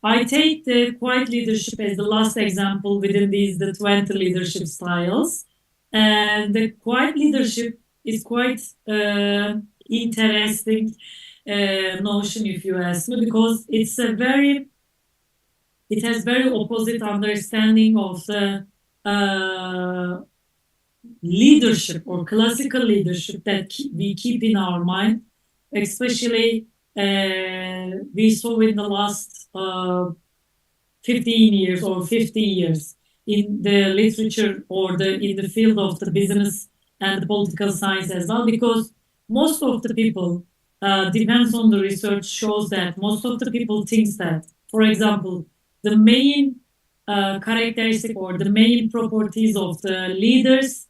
I take the quiet leadership as the last example within these the 20 leadership styles. And the quiet leadership is quite interesting notion if you ask me, because it has very opposite understanding of the leadership or classical leadership that we keep in our mind, especially we saw in the last 15 years or 50 years in the literature or in the field of the business and the political science as well, because most of the people depends on the research shows that most of the people thinks that, for example, the main characteristic or the main properties of the leaders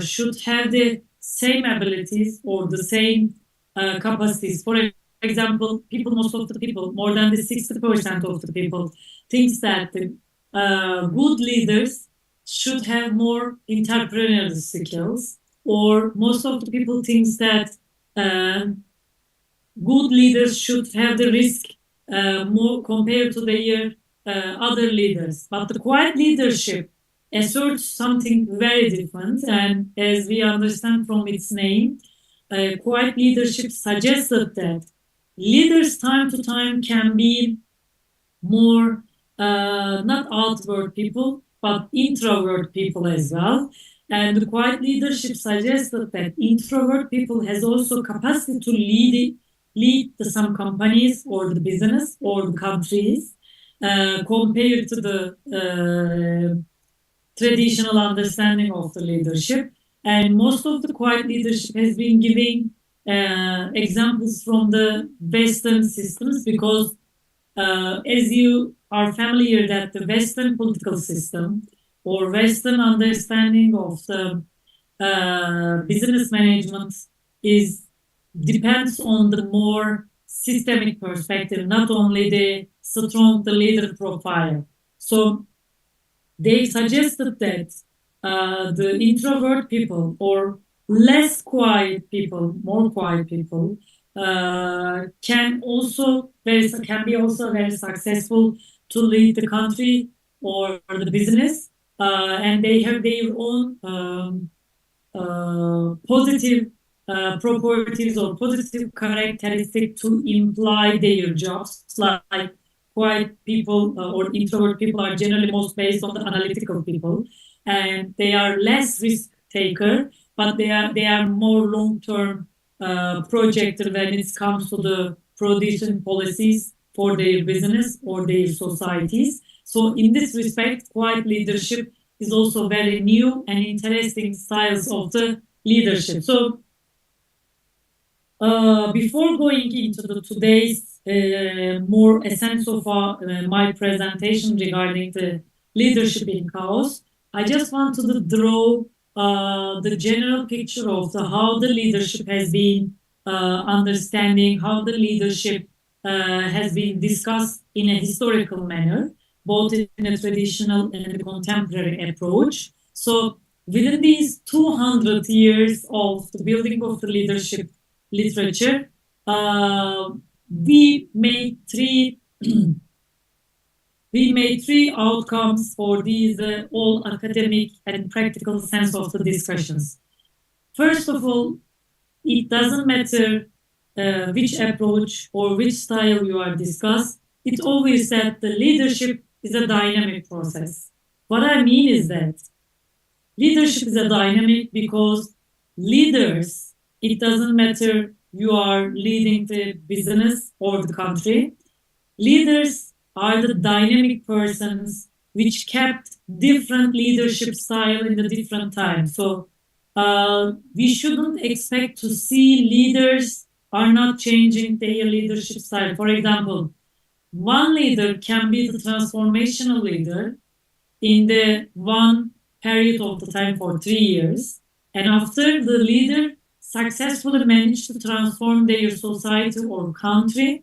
should have the same abilities or the same capacities. For example, most of the people, more than the 60% of the people, thinks that the good leaders should have more entrepreneurial skills, or most of the people thinks that good leaders should have the risk more compared to their other leaders. But the quiet leadership asserts something very different. And as we understand from its name, quiet leadership suggested that leaders time to time can be more not outward people, but introvert people as well. And the quiet leadership suggested that introvert people has also capacity to lead some companies or the business or the countries compared to the traditional understanding of the leadership. And most of the quiet leadership has been giving examples from the Western systems because as you are familiar that the Western political system or Western understanding of the business management is depends on the more systemic perspective, not only the strong the leader profile. So they suggested that the introvert people or less quiet people, more quiet people, can be also very successful to lead the country or the business, and they have their own positive properties or positive characteristic to imply their jobs. Like quiet people or introvert people are generally most based on the analytical people, and they are less risk taker, but they are more long term projector when it comes to the producing policies for their business or their societies. So in this respect, quiet leadership is also very new and interesting styles of the leadership. So before going into today's more essence of my presentation regarding the leadership in chaos, I just want to draw the general picture of how the leadership has been understanding, how the leadership has been discussed in a historical manner, both in a traditional and a contemporary approach. So within these 200 years of the building of the leadership literature, we made three outcomes for these all academic and practical sense of the discussions. First of all, it doesn't matter which approach or which style you are discussed. It always said the leadership is a dynamic process. What I mean is that leadership is a dynamic because leaders, it doesn't matter you are leading the business or the country, leaders are the dynamic persons which kept different leadership style in the different times. So we shouldn't expect to see leaders are not changing their leadership style. For example, one leader can be the transformational leader in the one period of the time for 3 years, and after the leader successfully managed to transform their society or country,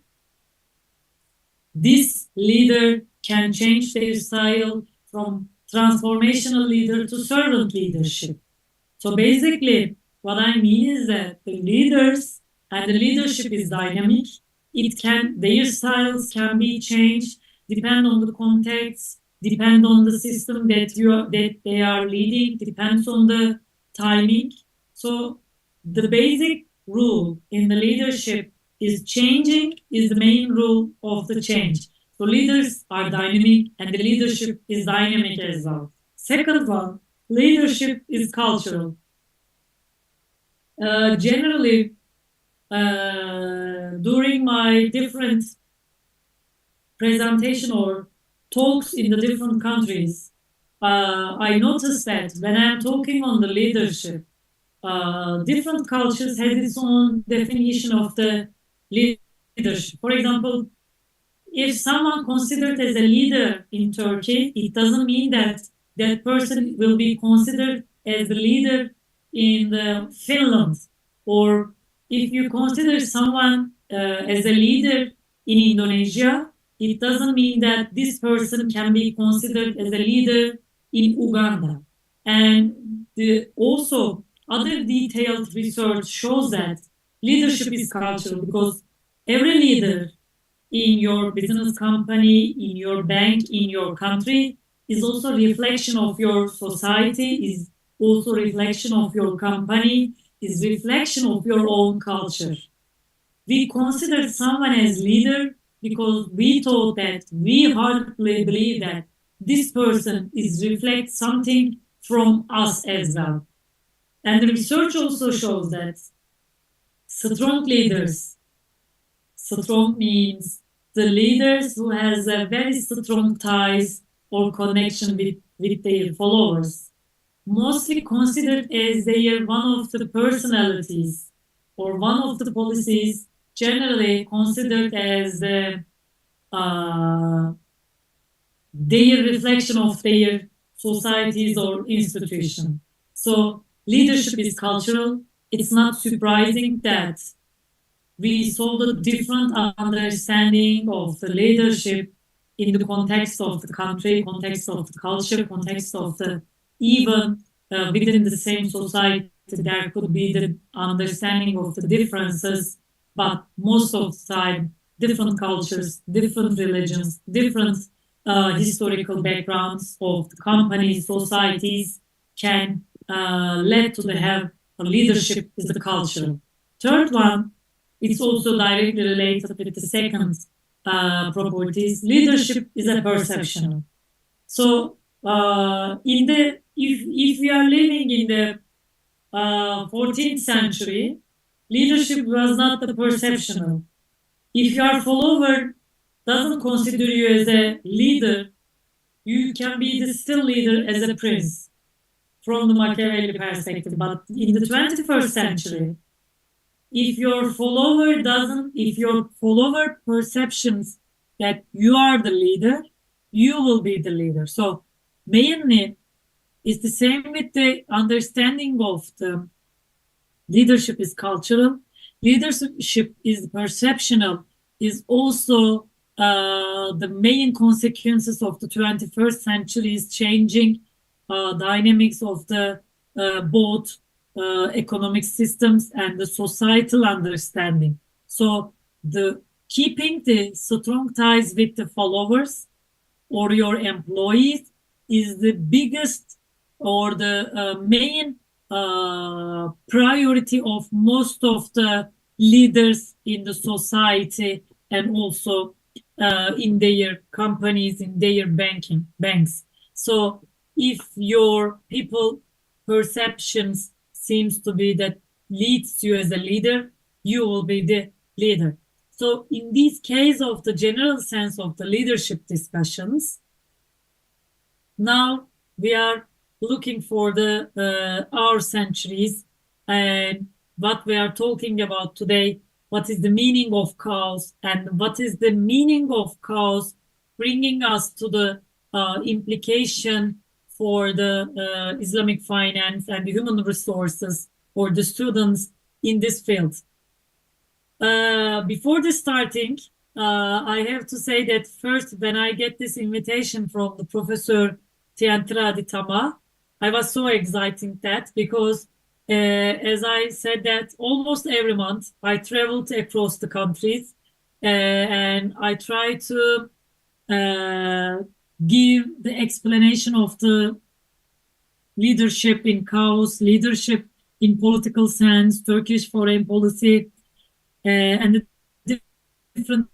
this leader can change their style from transformational leader to servant leadership. So basically, what I mean is that the leaders and the leadership is dynamic. Their styles can be changed, depend on the context, depend on the system that they are leading, depends on the timing. So the basic rule in the leadership is changing is the main rule of the change. So leaders are dynamic and the leadership is dynamic as well. Second one, leadership is cultural. Generally, during my different presentation or talks in the different countries, I noticed that when I'm talking on the leadership, different cultures has its own definition of the leadership. For example, if someone considered as a leader in Turkey, it doesn't mean that that person will be considered as the leader in Finland. Or if you consider someone as a leader in Indonesia, it doesn't mean that this person can be considered as a leader in Uganda. And also, other detailed research shows that leadership is cultural because every leader in your business company, in your bank, in your country is also reflection of your society, is also reflection of your company, is reflection of your own culture. We consider someone as leader because we thought that we heartily believe that this person is reflect something from us as well. And the research also shows that strong leaders, strong means the leaders who has a very strong ties or connection with their followers, mostly considered as their one of the personalities or one of the policies generally considered as their reflection of their societies or institution. So leadership is cultural. It's not surprising that we saw the different understanding of the leadership in the context of the country, context of the culture, context of the even within the same society. There could be the understanding of the differences, but most of the time, different cultures, different religions, different historical backgrounds of the companies, societies can lead to the have a leadership is the culture. Third one, it's also directly related with the second properties. Leadership is a perception. So in the if we are living in the 14th century, leadership was not the perception. If your follower doesn't consider you as a leader, you can be the still leader as a prince from the Machiavelli perspective. But in the 21st century, if your follower perceptions that you are the leader, you will be the leader. So mainly it's the same with the understanding of the leadership is cultural, leadership is perceptional, is also the main consequences of the 21st century is changing dynamics of the both economic systems and the societal understanding. So the keeping the strong ties with the followers or your employees is the biggest or the main priority of most of the leaders in the society and also in their companies, in their banks. So if your people perceptions seems to be that leads you as a leader, you will be the leader. So in this case of the general sense of the leadership discussions, now we are looking for the our centuries and what we are talking about today, what is the meaning of chaos and what is the meaning of chaos bringing us to the implication for the Islamic finance and the human resources or the students in this field. Before the starting, I have to say that first, when I get this invitation from the Professor Tiantra Aditama, I was so excited that because, as I said that almost every month I traveled across the countries and I try to give the explanation of the leadership in chaos, leadership in political sense, Turkish foreign policy, and the different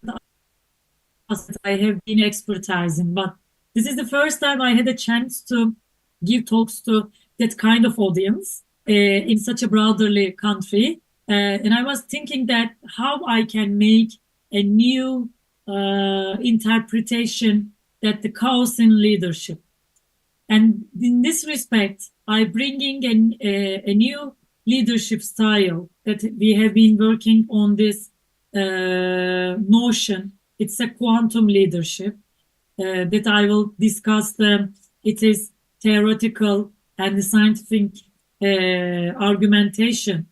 aspects I have been expertising. But this is the first time I had a chance to give talks to that kind of audience in such a broaderly country. And I was thinking that how I can make a new interpretation that the chaos in leadership. And in this respect, I bringing a new leadership style that we have been working on this notion. It's a quantum leadership that I will discuss. It is theoretical and the scientific argumentation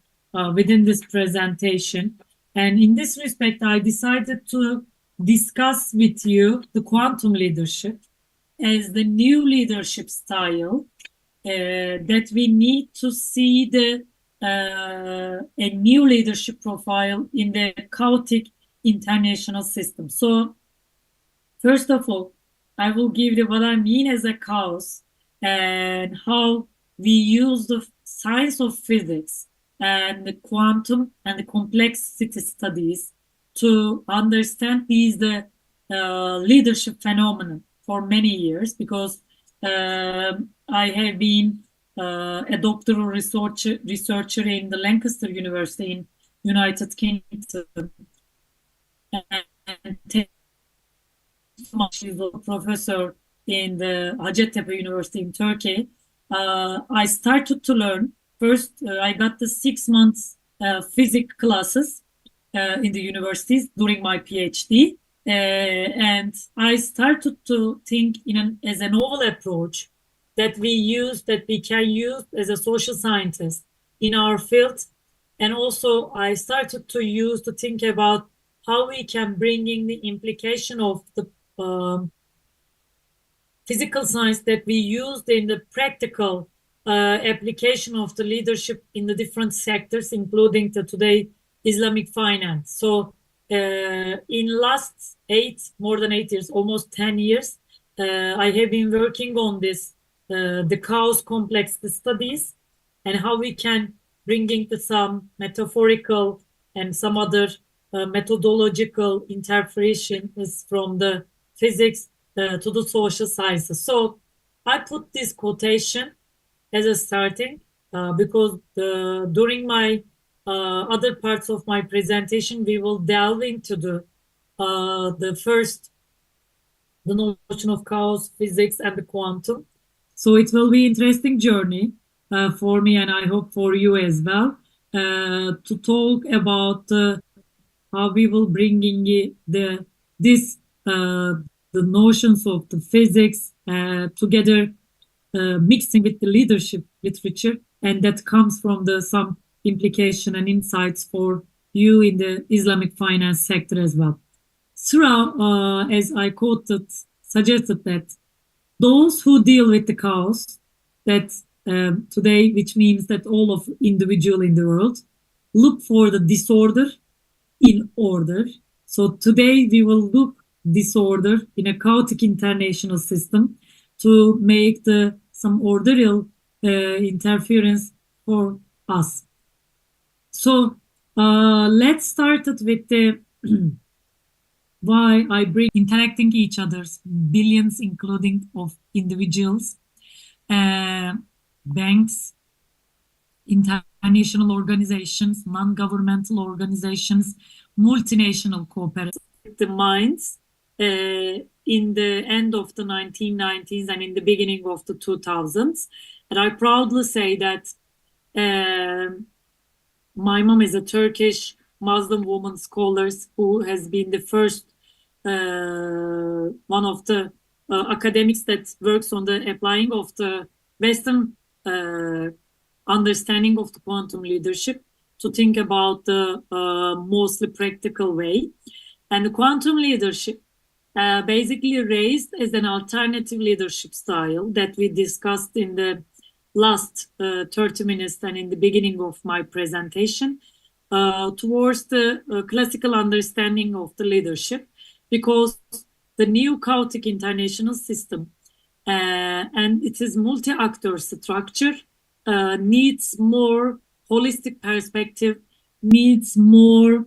within this presentation. And in this respect, I decided to discuss with you the quantum leadership as the new leadership style that we need to see a new leadership profile in the chaotic international system. So, first of all, I will give you what I mean as a chaos and how we use the science of physics and the quantum and the complexity studies to understand these the leadership phenomenon for many years because I have been a doctoral researcher in the Lancaster University in United Kingdom and she's a professor in the Hacettepe University in Turkey. I started to learn. First, I got the 6 months physics classes in the universities during my PhD. And I started to think as a novel approach that we can use as a social scientist in our field. And also I started to think about how we can bring in the implication of the physical science that we used in the practical application of the leadership in the different sectors, including the today Islamic finance. So in last more than 8 years, almost 10 years, I have been working on this, the chaos complex studies and how we can bring into some metaphorical and some other methodological interpretation is from the physics to the social sciences. So I put this quotation as a starting because during my other parts of my presentation, we will delve into the notion of chaos, physics, and the quantum. So it will be interesting journey for me, and I hope for you as well, to talk about how we will bring in the notions of the physics together, mixing with the leadership literature, and that comes from some implication and insights for you in the Islamic finance sector as well. Surah, as I quoted, suggested that those who deal with the chaos, that today, which means that all of individual in the world, look for the disorder in order. So today we will look disorder in a chaotic international system to make some orderal interference for us. So let's start it with the why I bring interacting each other's billions, including of individuals, banks, international organizations, non-governmental organizations, multinational cooperatives. The minds in the end of the 1990s and in the beginning of the 2000s. And I proudly say that my mom is a Turkish Muslim woman scholar who has been the first one of the academics that works on the applying of the Western understanding of the quantum leadership to think about the mostly practical way. And the quantum leadership basically raised as an alternative leadership style that we discussed in the last 30 minutes and in the beginning of my presentation towards the classical understanding of the leadership, because the new chaotic international system and it is multi-actor structure needs more holistic perspective, needs more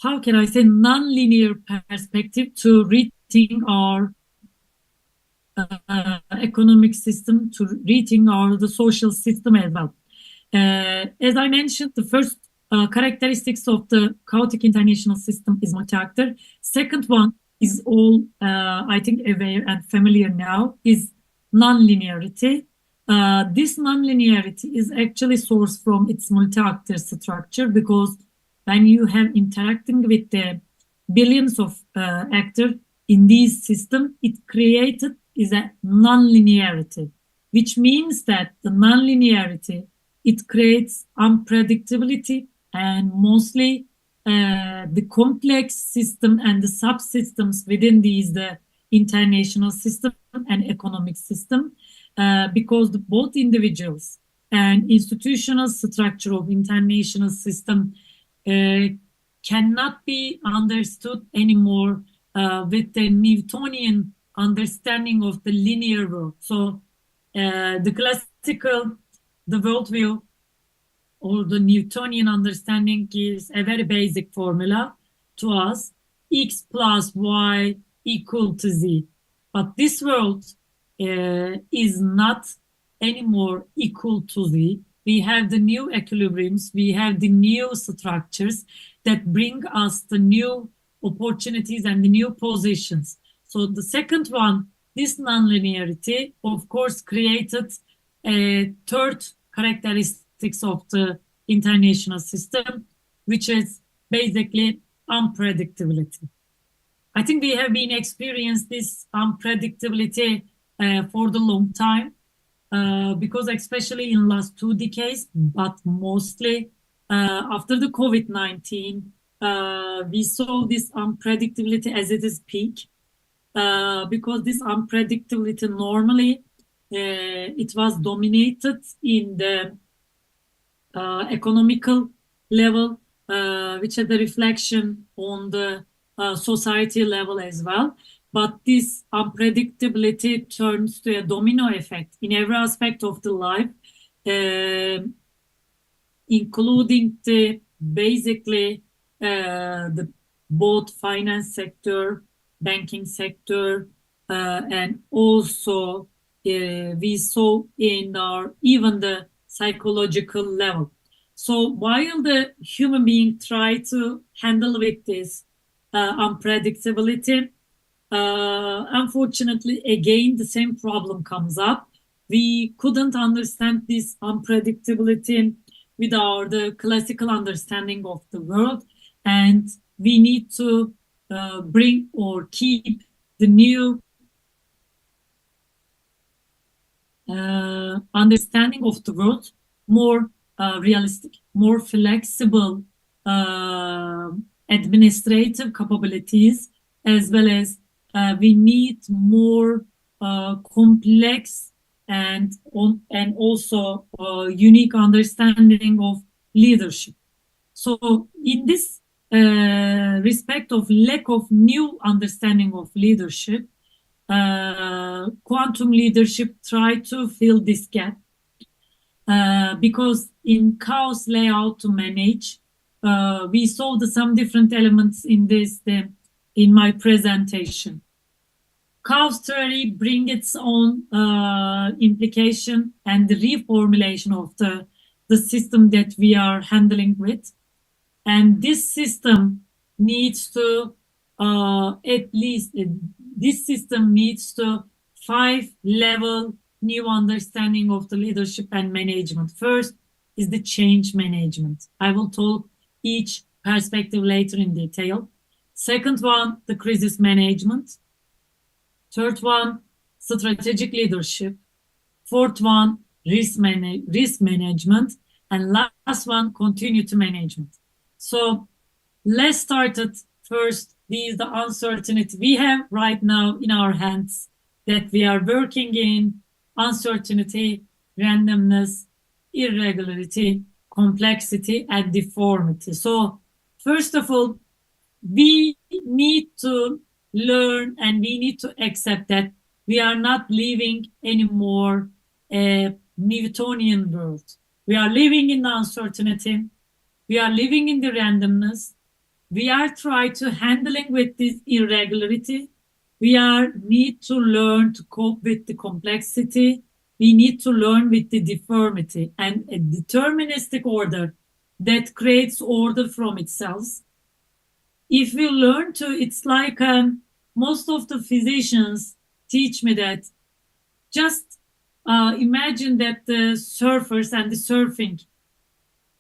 how can I say non-linear perspective to rethink our economic system, to rethink the social system as well. As I mentioned, the first characteristics of the chaotic international system is multi-actor. Second one is all, I think, aware and familiar now, is non-linearity. This non-linearity is actually sourced from its multi-actor structure, because when you have interacting with the billions of actors in this system, it created is a non-linearity, which means that the non-linearity, it creates unpredictability, and mostly the complex system and the subsystems within these, the international system and economic system, because both individuals and institutional structure of international system cannot be understood anymore with the Newtonian understanding of the linear world. So the classical, the worldview or the Newtonian understanding gives a very basic formula to us: x plus y equal to z. But this world is not anymore equal to z. We have the new equilibriums, we have the new structures that bring us the new opportunities and the new positions. So the second one, this nonlinearity, of course, created a third characteristics of the international system, which is basically unpredictability. I think we have been experiencing this unpredictability for the long time, because especially in last 2 decades, but mostly after the COVID-19, we saw this unpredictability as it is peak, because this unpredictability normally it was dominated in the economical level, which had a reflection on the society level as well. But this unpredictability turns to a domino effect in every aspect of the life, including the basically the both finance sector, banking sector, and also we saw in our even the psychological level. So while the human being try to handle with this unpredictability, unfortunately, again, the same problem comes up. We couldn't understand this unpredictability without the classical understanding of the world, and we need to bring or keep the new understanding of the world more realistic, more flexible administrative capabilities, as well as we need more complex and also unique understanding of leadership. So in this respect of lack of new understanding of leadership, quantum leadership try to fill this gap, because in chaos layout to manage, we saw some different elements in this in my presentation. Chaos theory brings its own implication and the reformulation of the system that we are handling with. And this system needs to at least, this system needs to 5-level new understanding of the leadership and management. First is the change management. I will talk each perspective later in detail. Second one, the crisis management. Third one, strategic leadership. Fourth one, risk management. And last one, continuity management. So let's start at first. These the uncertainty we have right now in our hands that we are working in: uncertainty, randomness, irregularity, complexity, and deformity. So first of all, we need to learn and we need to accept that we are not living anymore a Newtonian world. We are living in the uncertainty. We are living in the randomness. We are trying to handling with this irregularity. We need to learn to cope with the complexity. We need to learn with the deformity and a deterministic order that creates order from itself. If we learn to, it's like most of the physicians teach me that just imagine that the surfers and the surfing,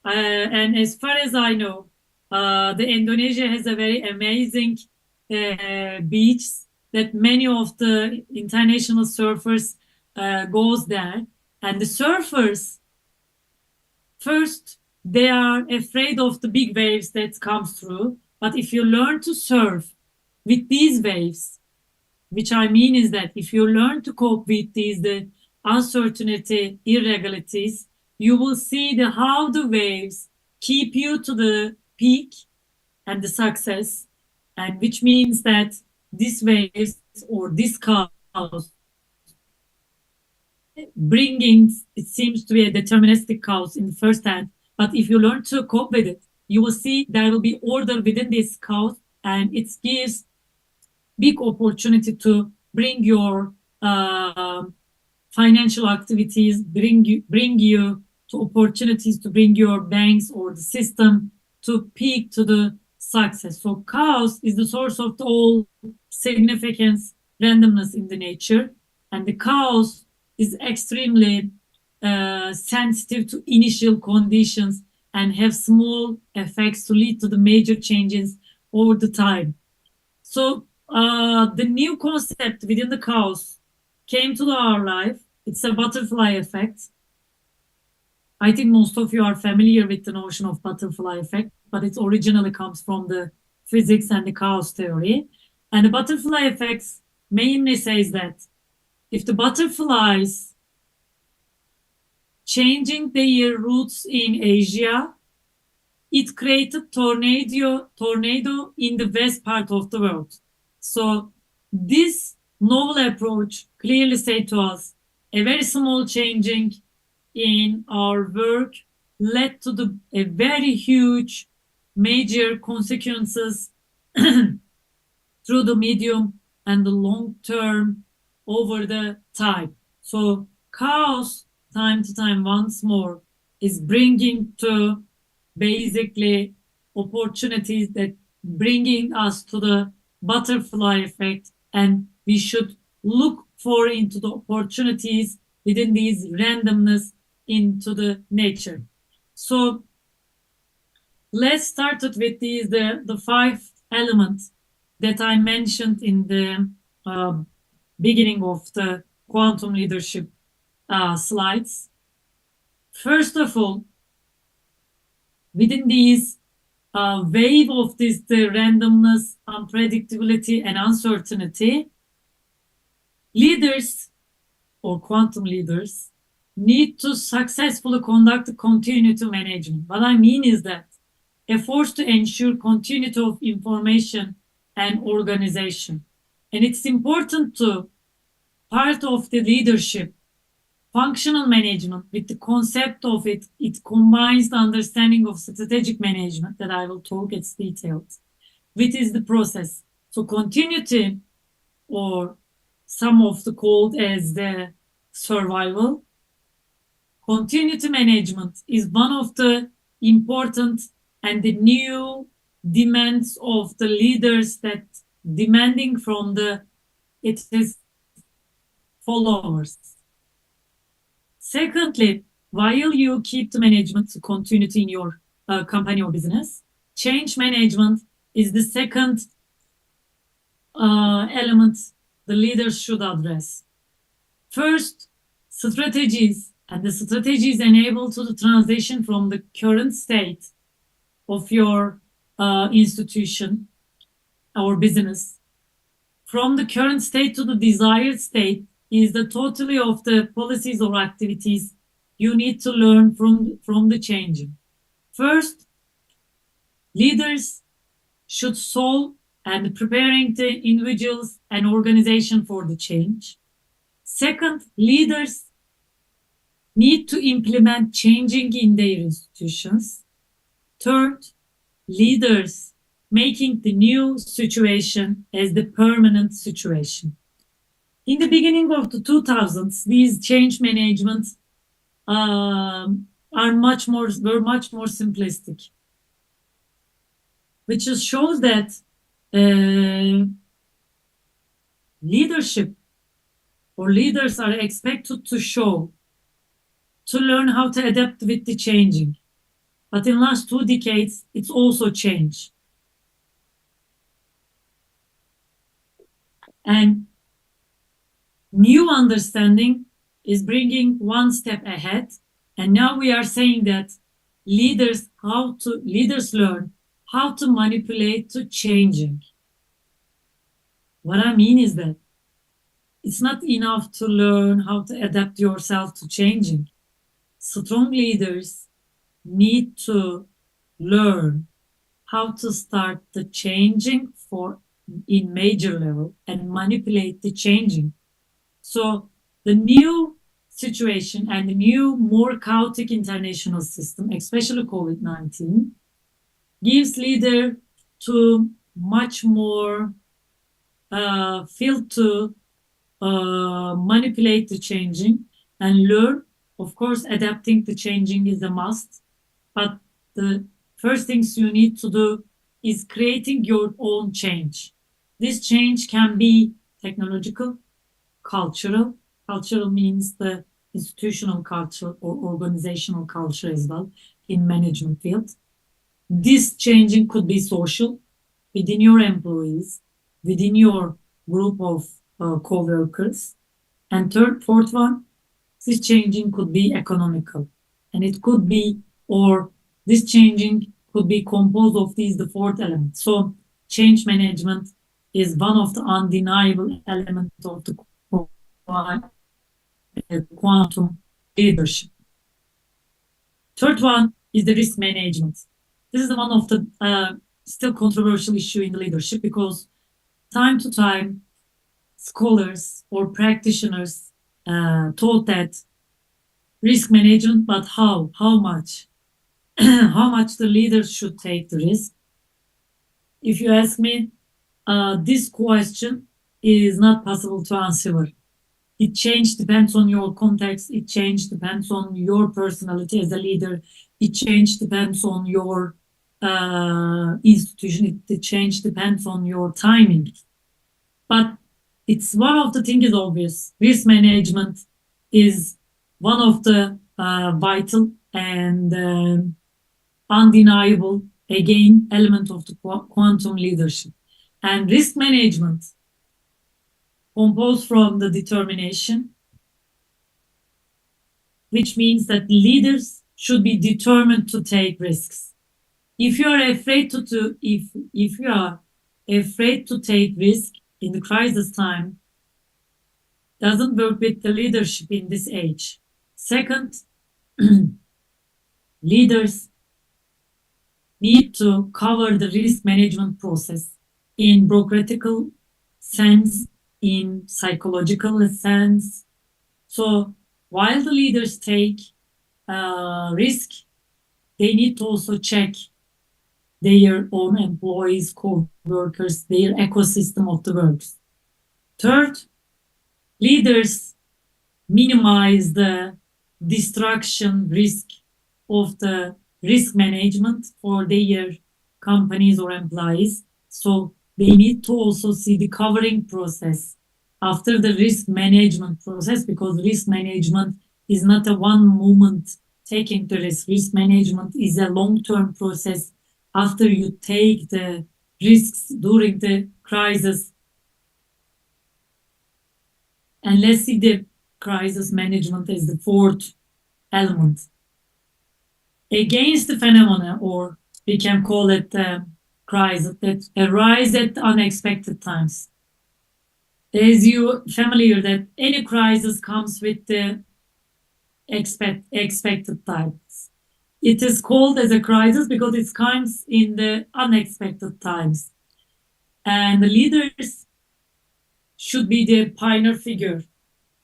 and as far as I know, the Indonesia has a very amazing beach that many of the international surfers goes there. And the surfers, first, they are afraid of the big waves that comes through. But if you learn to surf with these waves, which I mean is that if you learn to cope with the uncertainty, irregularities, you will see how the waves keep you to the peak and the success, and which means that this waves or this chaos bringing, it seems to be a deterministic chaos in the first hand, but if you learn to cope with it, you will see there will be order within this chaos, and it gives big opportunity to bring your financial activities, bring you to opportunities to bring your banks or the system to peak to the success. So chaos is the source of all significance, randomness in the nature, and the chaos is extremely sensitive to initial conditions and have small effects to lead to the major changes over the time. So the new concept within the chaos came to our life. It's a butterfly effect. I think most of you are familiar with the notion of butterfly effect, but it originally comes from the physics and the chaos theory. And the butterfly effect mainly says that if the butterflies changing their routes in Asia, it created tornado in the west part of the world. So this novel approach clearly said to us a very small changing in our work led to a very huge major consequences through the medium and the long term over the time. So chaos time to time once more is bringing to basically opportunities that bringing us to the butterfly effect, and we should look for into the opportunities within these randomness into the nature. So let's start it with the 5 elements that I mentioned in the beginning of the quantum leadership slides. First of all, within these wave of this the randomness, unpredictability, and uncertainty, leaders or quantum leaders need to successfully conduct continuity management. What I mean is that efforts to ensure continuity of information and organization. And it's important to part of the leadership, functional management with the concept of it combines the understanding of strategic management that I will talk its details, which is the process. So continuity, or some of the called as the survival, continuity management is one of the important and the new demands of the leaders that demanding from its followers. Secondly, while you keep the management continuity in your company or business, change management is the second element the leaders should address. First, strategies, and the strategies enable to the transition from the current state of your institution or business, from the current state to the desired state, is the totally of the policies or activities you need to learn from the changing. First, leaders should solve and preparing the individuals and organization for the change. Second, leaders need to implement changing in their institutions. Third, leaders making the new situation as the permanent situation. In the beginning of the 2000s, these change management were much more simplistic, which just shows that leadership or leaders are expected to learn how to adapt with the changing. But in the last 2 decades, it's also changed. And new understanding is bringing one step ahead. And now we are saying that leaders learn how to manipulate to changing. What I mean is that it's not enough to learn how to adapt yourself to changing. Strong leaders need to learn how to start the changing in major level and manipulate the changing. So the new situation and the new, more chaotic international system, especially COVID-19, gives leader to much more field to manipulate the changing and learn. Of course, adapting to changing is a must, but the first things you need to do is creating your own change. This change can be technological, cultural. Cultural means the institutional culture or organizational culture as well in management field. This changing could be social within your employees, within your group of co-workers. And fourth one, this changing could be economical. And it could be, or this changing could be composed of the fourth element. So change management is one of the undeniable elements of the quantum leadership. Third one is the risk management. This is one of the still controversial issue in the leadership, because time to time scholars or practitioners taught that risk management, but how much how much the leaders should take the risk. If you ask me, this question is not possible to answer. It change depends on your context. It change depends on your personality as a leader. It change depends on your institution. It change depends on your timing. But it's one of the things is obvious. Risk management is one of the vital and undeniable, again, element of the quantum leadership. And risk management composed from the determination, which means that leaders should be determined to take risks. If you are afraid if you are afraid to take risk in the crisis time, doesn't work with the leadership in this age. Second, leaders need to cover the risk management process in bureaucratical sense, in psychological sense. So while the leaders take risk, they need to also check their own employees, co-workers, their ecosystem of the works. Third, leaders minimize the destruction risk of the risk management for their companies or employees. So they need to also see the covering process after the risk management process, because risk management is not a one moment taking the risk. Risk management is a long-term process after you take the risks during the crisis. And let's see the crisis management as the fourth element. Against the phenomena, or we can call it crisis that arise at unexpected times. As you familiar that any crisis comes with the expected times. It is called as a crisis because it comes in the unexpected times. And the leaders should be the pioneer figure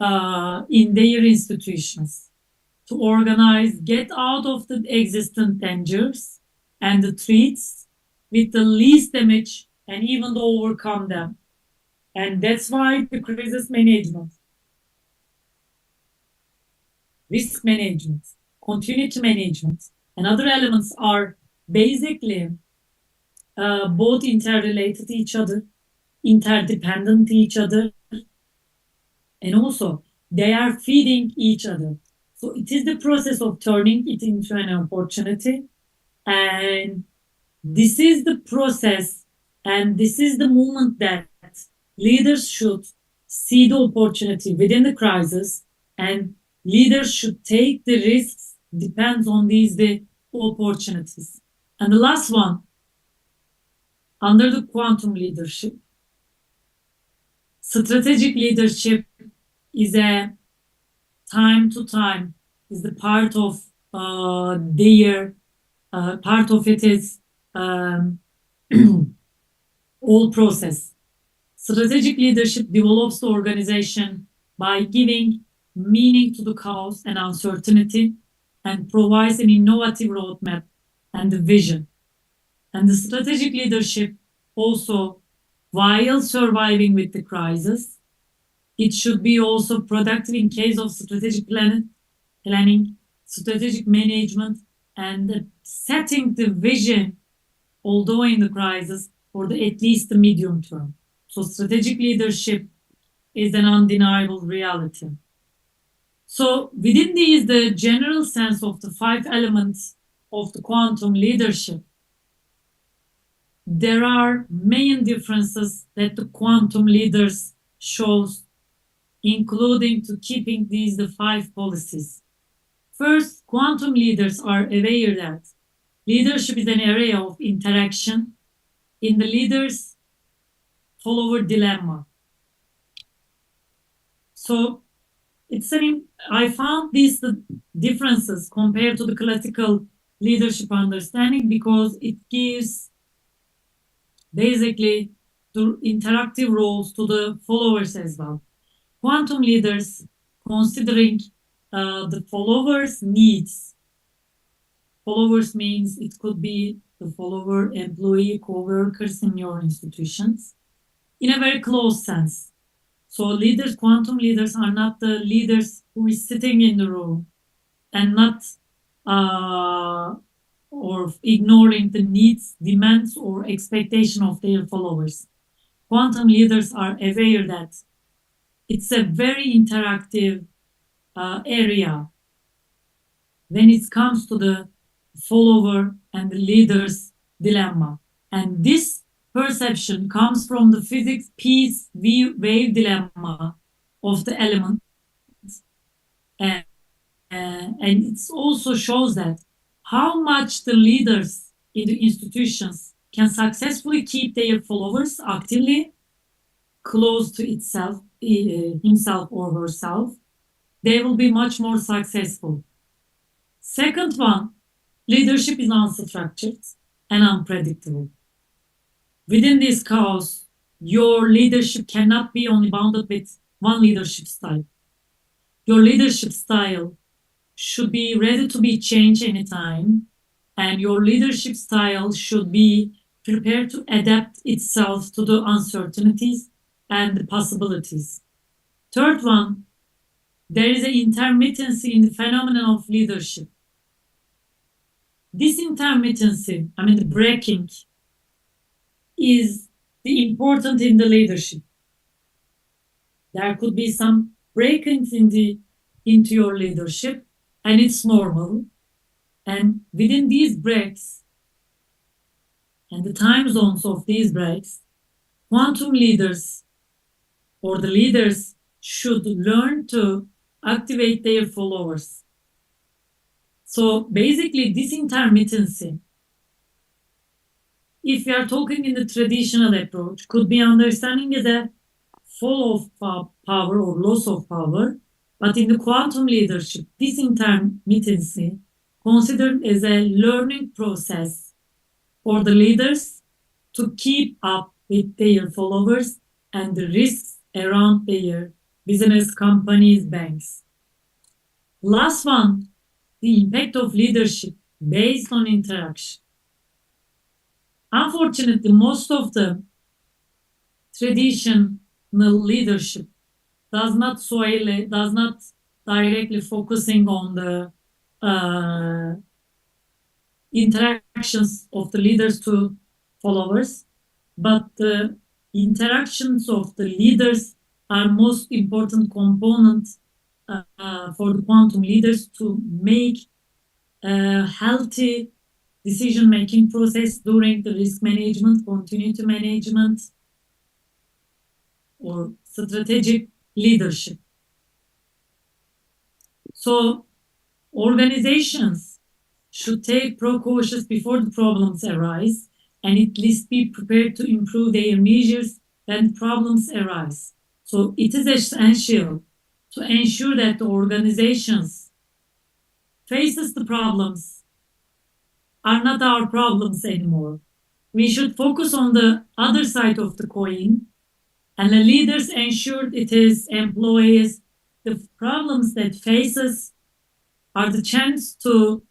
in their institutions to organize, get out of the existing dangers and the threats with the least damage and even to overcome them. And that's why the crisis management, risk management, continuity management, and other elements are basically both interrelated to each other, interdependent to each other, and also they are feeding each other. So it is the process of turning it into an opportunity. And this is the process, and this is the moment that leaders should see the opportunity within the crisis, and leaders should take the risks, depends on the opportunities. And the last one, under the quantum leadership, strategic leadership is a time to time, is the part of their part of it is um, all process. Strategic leadership develops the organization by giving meaning to the chaos and uncertainty and provides an innovative roadmap and a vision. And the strategic leadership also, while surviving with the crisis, it should be also productive in case of strategic planning, strategic management, and setting the vision, although in the crisis, for at least the medium term. So strategic leadership is an undeniable reality. So within these, the general sense of the 5 elements of the quantum leadership, there are main differences that the quantum leaders shows, including to keeping these the 5 policies. First, quantum leaders are aware that leadership is an area of interaction in the leader's follower dilemma. So I found these differences compared to the classical leadership understanding because it gives basically the interactive roles to the followers as well. Quantum leaders considering the followers' needs. Followers means it could be the follower, employee, co-workers in your institutions in a very close sense. So leaders, quantum leaders are not the leaders who is sitting in the room and not or ignoring the needs, demands, or expectation of their followers. Quantum leaders are aware that it's a very interactive area when it comes to the follower and the leader's dilemma. And this perception comes from the physics peace wave dilemma of the element. And it also shows that how much the leaders in the institutions can successfully keep their followers actively close to itself, himself or herself, they will be much more successful. Second one, leadership is unstructured and unpredictable. Within this chaos, your leadership cannot be only bounded with one leadership style. Your leadership style should be ready to be changed anytime, and your leadership style should be prepared to adapt itself to the uncertainties and the possibilities. Third one, there is an intermittency in the phenomenon of leadership. This intermittency, the breaking, is the important in the leadership. There could be some breakings into your leadership, and it's normal. And within these breaks and the time zones of these breaks, quantum leaders or the leaders should learn to activate their followers. So basically, this intermittency, if we are talking in the traditional approach, could be understanding as a fall of power or loss of power. But in the quantum leadership, this intermittency considered as a learning process for the leaders to keep up with their followers and the risks around their business, companies, banks. Last one, the impact of leadership based on interaction. Unfortunately, most of the traditional leadership does not directly focusing on the interactions of the leaders to followers, but the interactions of the leaders are most important component for the quantum leaders to make a healthy decision-making process during the risk management, continuity management, or strategic leadership. So organizations should take precautions before the problems arise and at least be prepared to improve their measures when problems arise. So it is essential to ensure that the organizations faces the problems are not our problems anymore. we should focus on the other side of the coin, and the leaders ensured it is employees the problems that faces are the chance to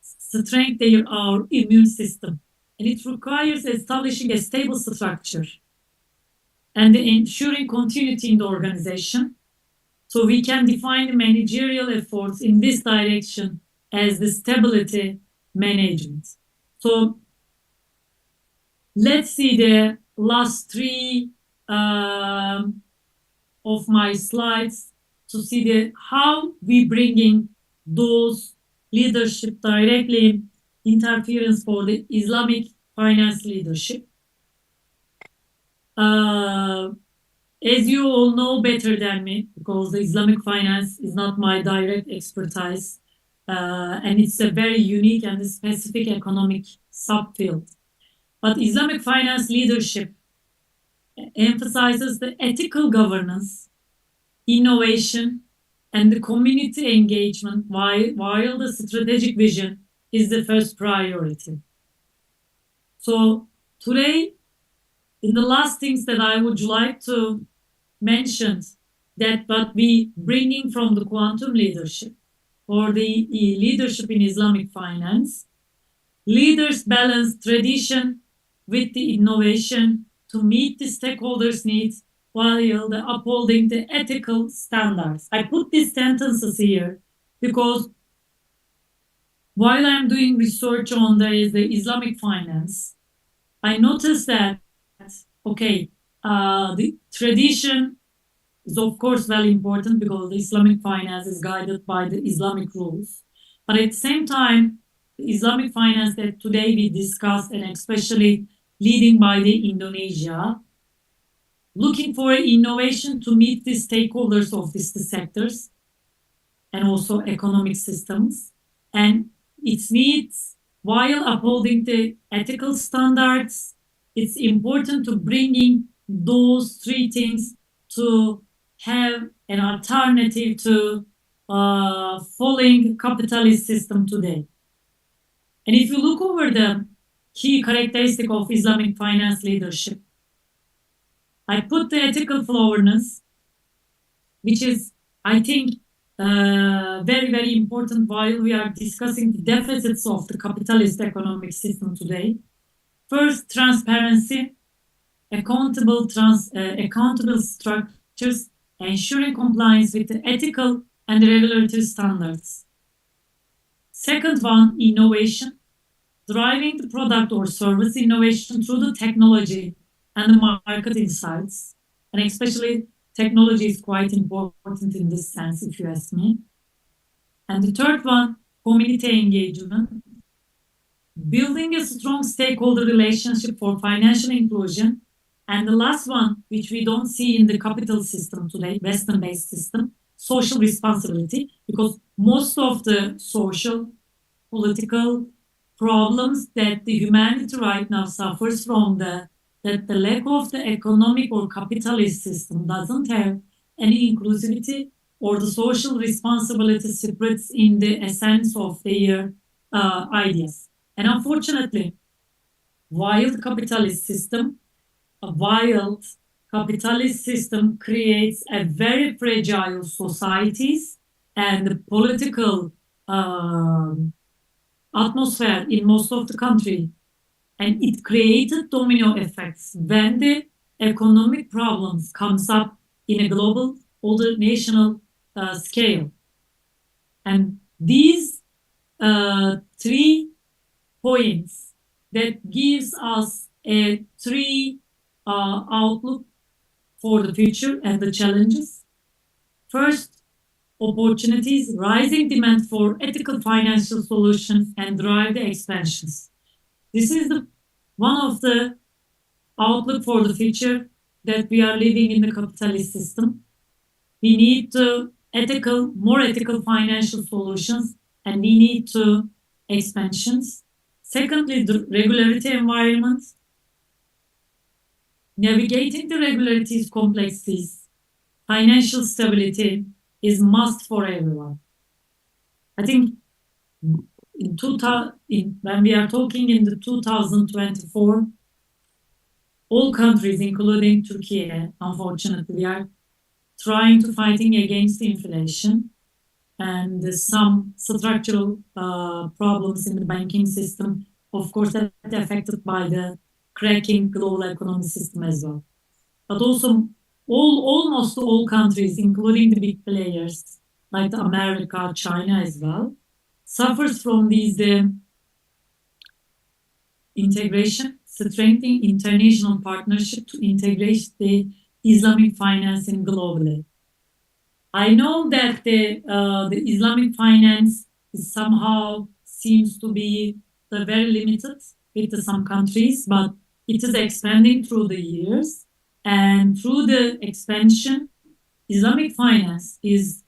strengthen our immune system. And it requires establishing a stable structure and ensuring continuity in the organization. So we can define managerial efforts in this direction as the stability management. So let's see the last three of my slides to see how we bringing those leadership directly interference for the Islamic finance leadership. As you all know better than me, because the Islamic finance is not my direct expertise, and it's a very unique and specific economic subfield. But Islamic finance leadership emphasizes the ethical governance, innovation, and the community engagement, while the strategic vision is the first priority. So today, in the last things that I would like to mention, that what we bringing from the quantum leadership or the leadership in Islamic finance, leaders balance tradition with the innovation to meet the stakeholders' needs while upholding the ethical standards. I put these sentences here because while I'm doing research on the Islamic finance, I noticed that, okay, the tradition is of course very important because the Islamic finance is guided by the Islamic rules. But at the same time, the Islamic finance that today we discussed, and especially leading by the Indonesia, looking for innovation to meet the stakeholders of these sectors and also economic systems. And its needs, while upholding the ethical standards, it's important to bringing those three things to have an alternative to following capitalist system today. And if you look over the key characteristic of Islamic finance leadership, I put the ethical forwardness, which is, I think, very, very important while we are discussing the deficits of the capitalist economic system today. First, transparency, accountable structures, ensuring compliance with the ethical and regulatory standards. Second one, innovation, driving the product or service innovation through the technology and the market insights. And especially technology is quite important in this sense, if you ask me. And the third one, community engagement, building a strong stakeholder relationship for financial inclusion. And the last one, which we don't see in the capital system today, Western-based system, social responsibility, because most of the social, political problems that the humanity right now suffers from that the lack of the economic or capitalist system doesn't have any inclusivity or the social responsibility spreads in the essence of their ideas. And unfortunately, wild capitalist system creates a very fragile societies and political atmosphere in most of the country. And it created domino effects when the economic problems comes up in a global or the national scale. And these three points that gives us a three outlook for the future and the challenges. First, opportunities, rising demand for ethical financial solutions and drive the expansions. This is one of the outlook for the future that we are living in the capitalist system. We need more ethical financial solutions, and we need expansions. Secondly, the regulatory environment. Navigating the regulatory complexities, financial stability is must for everyone. I think when we are talking in the 2024, all countries, including Turkey, unfortunately, are trying to fighting against inflation and some structural problems in the banking system, of course, that affected by the cracking global economic system as well. But also, almost all countries, including the big players like America, China as well, suffers from these integration, strengthening international partnership to integrate the Islamic financing globally. I know that the Islamic finance is somehow seems to be very limited with some countries, but it is expanding through the years. And through the expansion, Islamic finance is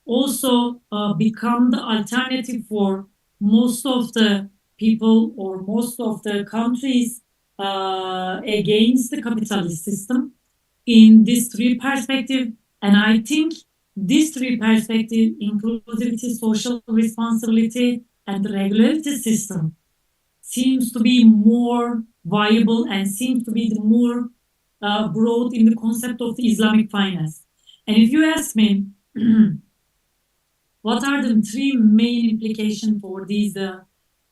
also become the alternative for most of the people or most of the countries against the capitalist system in this three perspective. And I think these three perspectives, inclusivity, social responsibility, and the regulatory system, seems to be more viable and seems to be the more broad in the concept of the Islamic finance. And if you ask me, what are the three main implications for these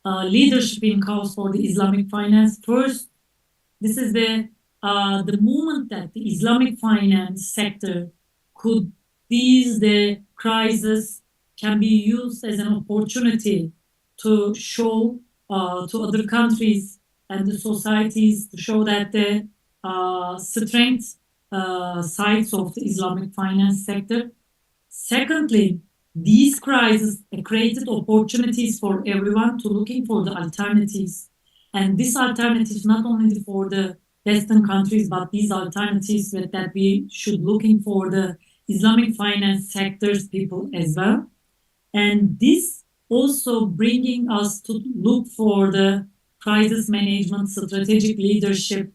leadership in cause for the Islamic finance? First, this is the moment that the Islamic finance sector could these the crisis can be used as an opportunity to show to other countries and the societies to show that the strength sides of the Islamic finance sector. Secondly, these crises created opportunities for everyone to looking for the alternatives. And these alternatives not only for the Western countries, but these alternatives that we should looking for the Islamic finance sectors people as well. And this also bringing us to look for the crisis management, strategic leadership,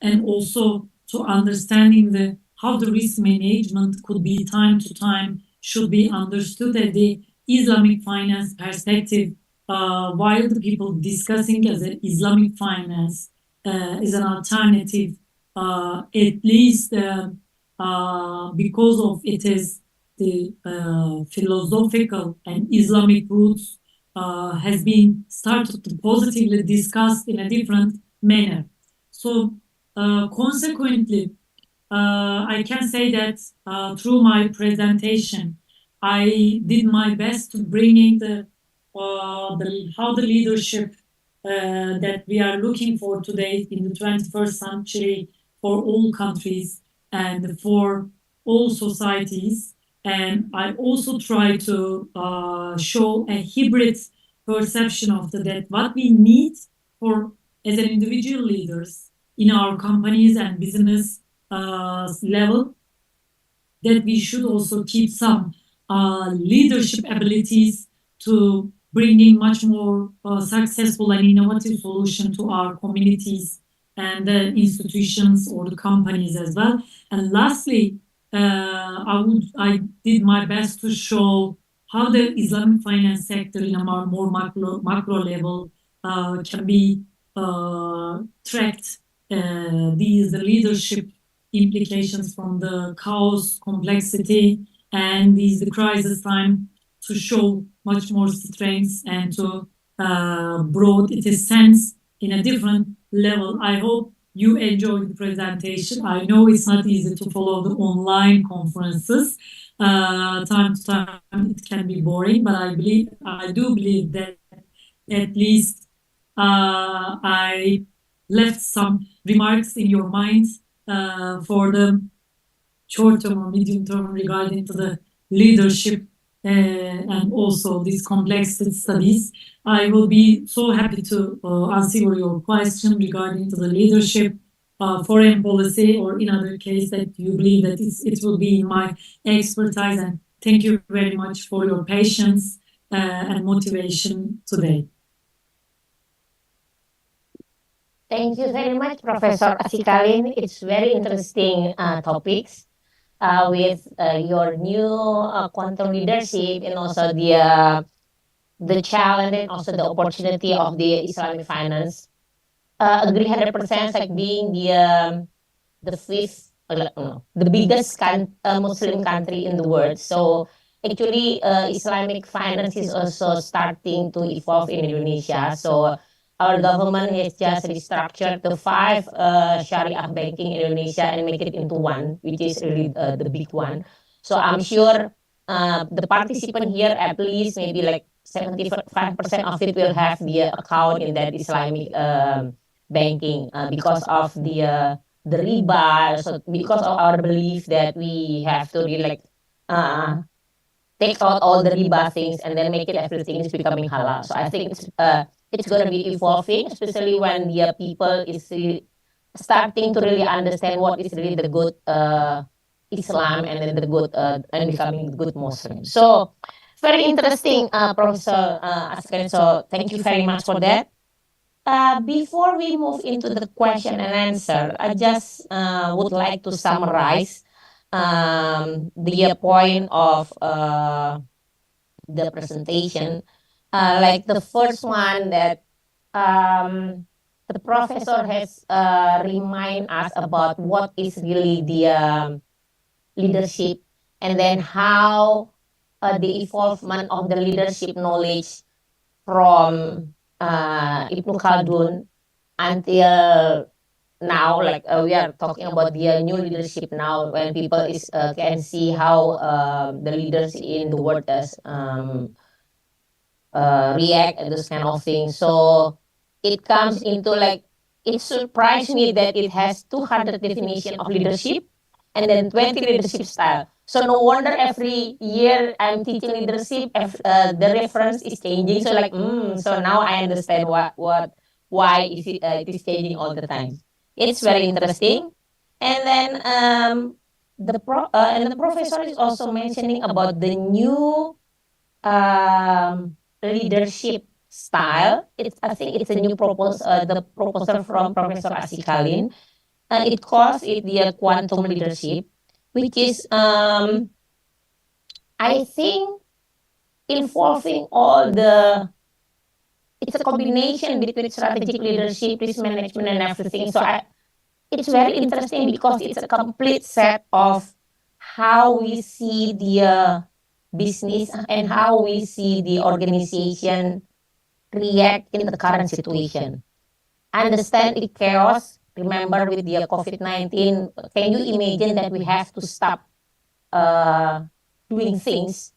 and also to understanding how the risk management could be time to time should be understood at the Islamic finance perspective, while the people discussing as an Islamic finance is an alternative, at least because of it is the philosophical and Islamic roots has been started to positively discussed in a different manner. So consequently, I can say that through my presentation, I did my best to bringing how the leadership that we are looking for today in the 21st century for all countries and for all societies. And I also try to show a hybrid perception of that what we need for as an individual leaders in our companies and business level, that we should also keep some leadership abilities to bringing much more successful and innovative solution to our communities and the institutions or the companies as well. And lastly, I did my best to show how the Islamic finance sector in a more macro level can be tracked. The leadership implications from the chaos, complexity, and the crisis time to show much more strength and to broad its sense in a different level. I hope you enjoyed the presentation. I know it's not easy to follow the online conferences. Time to time it can be boring, but I do believe that at least I left some remarks in your minds for the short term or medium term regarding to the leadership and also these complex studies. I will be so happy to answer your question regarding to the leadership, foreign policy, or in other case that you believe that it will be in my expertise. And thank you very much for your patience and motivation today. Thank you very much, Professor Asikalin. It's very interesting topics with your new quantum leadership and also the challenge and also the opportunity of the Islamic finance. Agree 100%, like being the fifth, no, the biggest Muslim country in the world. So actually, Islamic finance is also starting to evolve in Indonesia. So our government has just restructured the five Sharia banking in Indonesia and make it into one, which is really the big one. So I'm sure the participant here, at least maybe like 75% of it will have the account in that Islamic banking because of the riba, so because of our belief that we have to really like take out all the riba things and then make it everything is becoming halal. So I think it's going to be evolving, especially when the people is starting to really understand what is really the good Islam and then the good and becoming the good Muslim. So very interesting, Professor Askan. So thank you very much for that. Before we move into the question and answer, I just would like to summarize the point of the presentation. Like the first one that the professor has remind us about what is really the leadership, and then how the evolvement of the leadership knowledge from Ibnu Khaldun until now, like we are talking about the new leadership now, when people can see how the leaders in the world does react and those kind of things. So it comes into like, it surprised me that it has 200 definition of leadership and then 20 leadership style. So no wonder every year I'm teaching leadership, the reference is changing. So like, so now I understand why it is changing all the time. It's very interesting. And then the professor is also mentioning about the new leadership style. I think it's a new the proposal from Professor Asikalin. It calls it the quantum leadership, which is I think involving it's a combination between strategic leadership, risk management, and everything. So it's very interesting because it's a complete set of how we see the business and how we see the organization react in the current situation. Understand the chaos. Remember with the COVID-19, can you imagine that we have to stop doing things,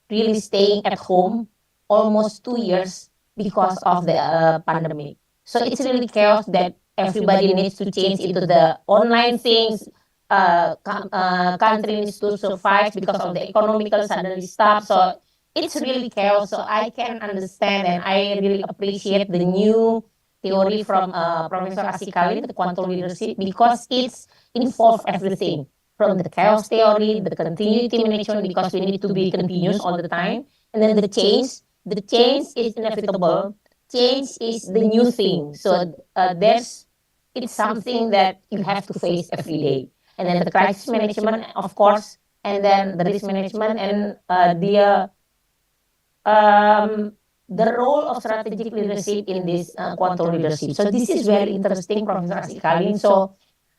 really staying at home almost 2 years because of the pandemic. So it's really chaos that everybody needs to change into the online things. Country needs to survive because of the economical suddenly stop. So it's really chaos. So I can understand and I really appreciate the new theory from Professor Asikali, the quantum leadership, because it's involved everything from the chaos theory, the continuity management, because we need to be continuous all the time, and then the change. The change is inevitable. Change is the new thing. So it's something that you have to face every day. And then the crisis management, of course, and then the risk management and the role of strategic leadership in this quantum leadership. So this is very interesting, Professor Asikalin. So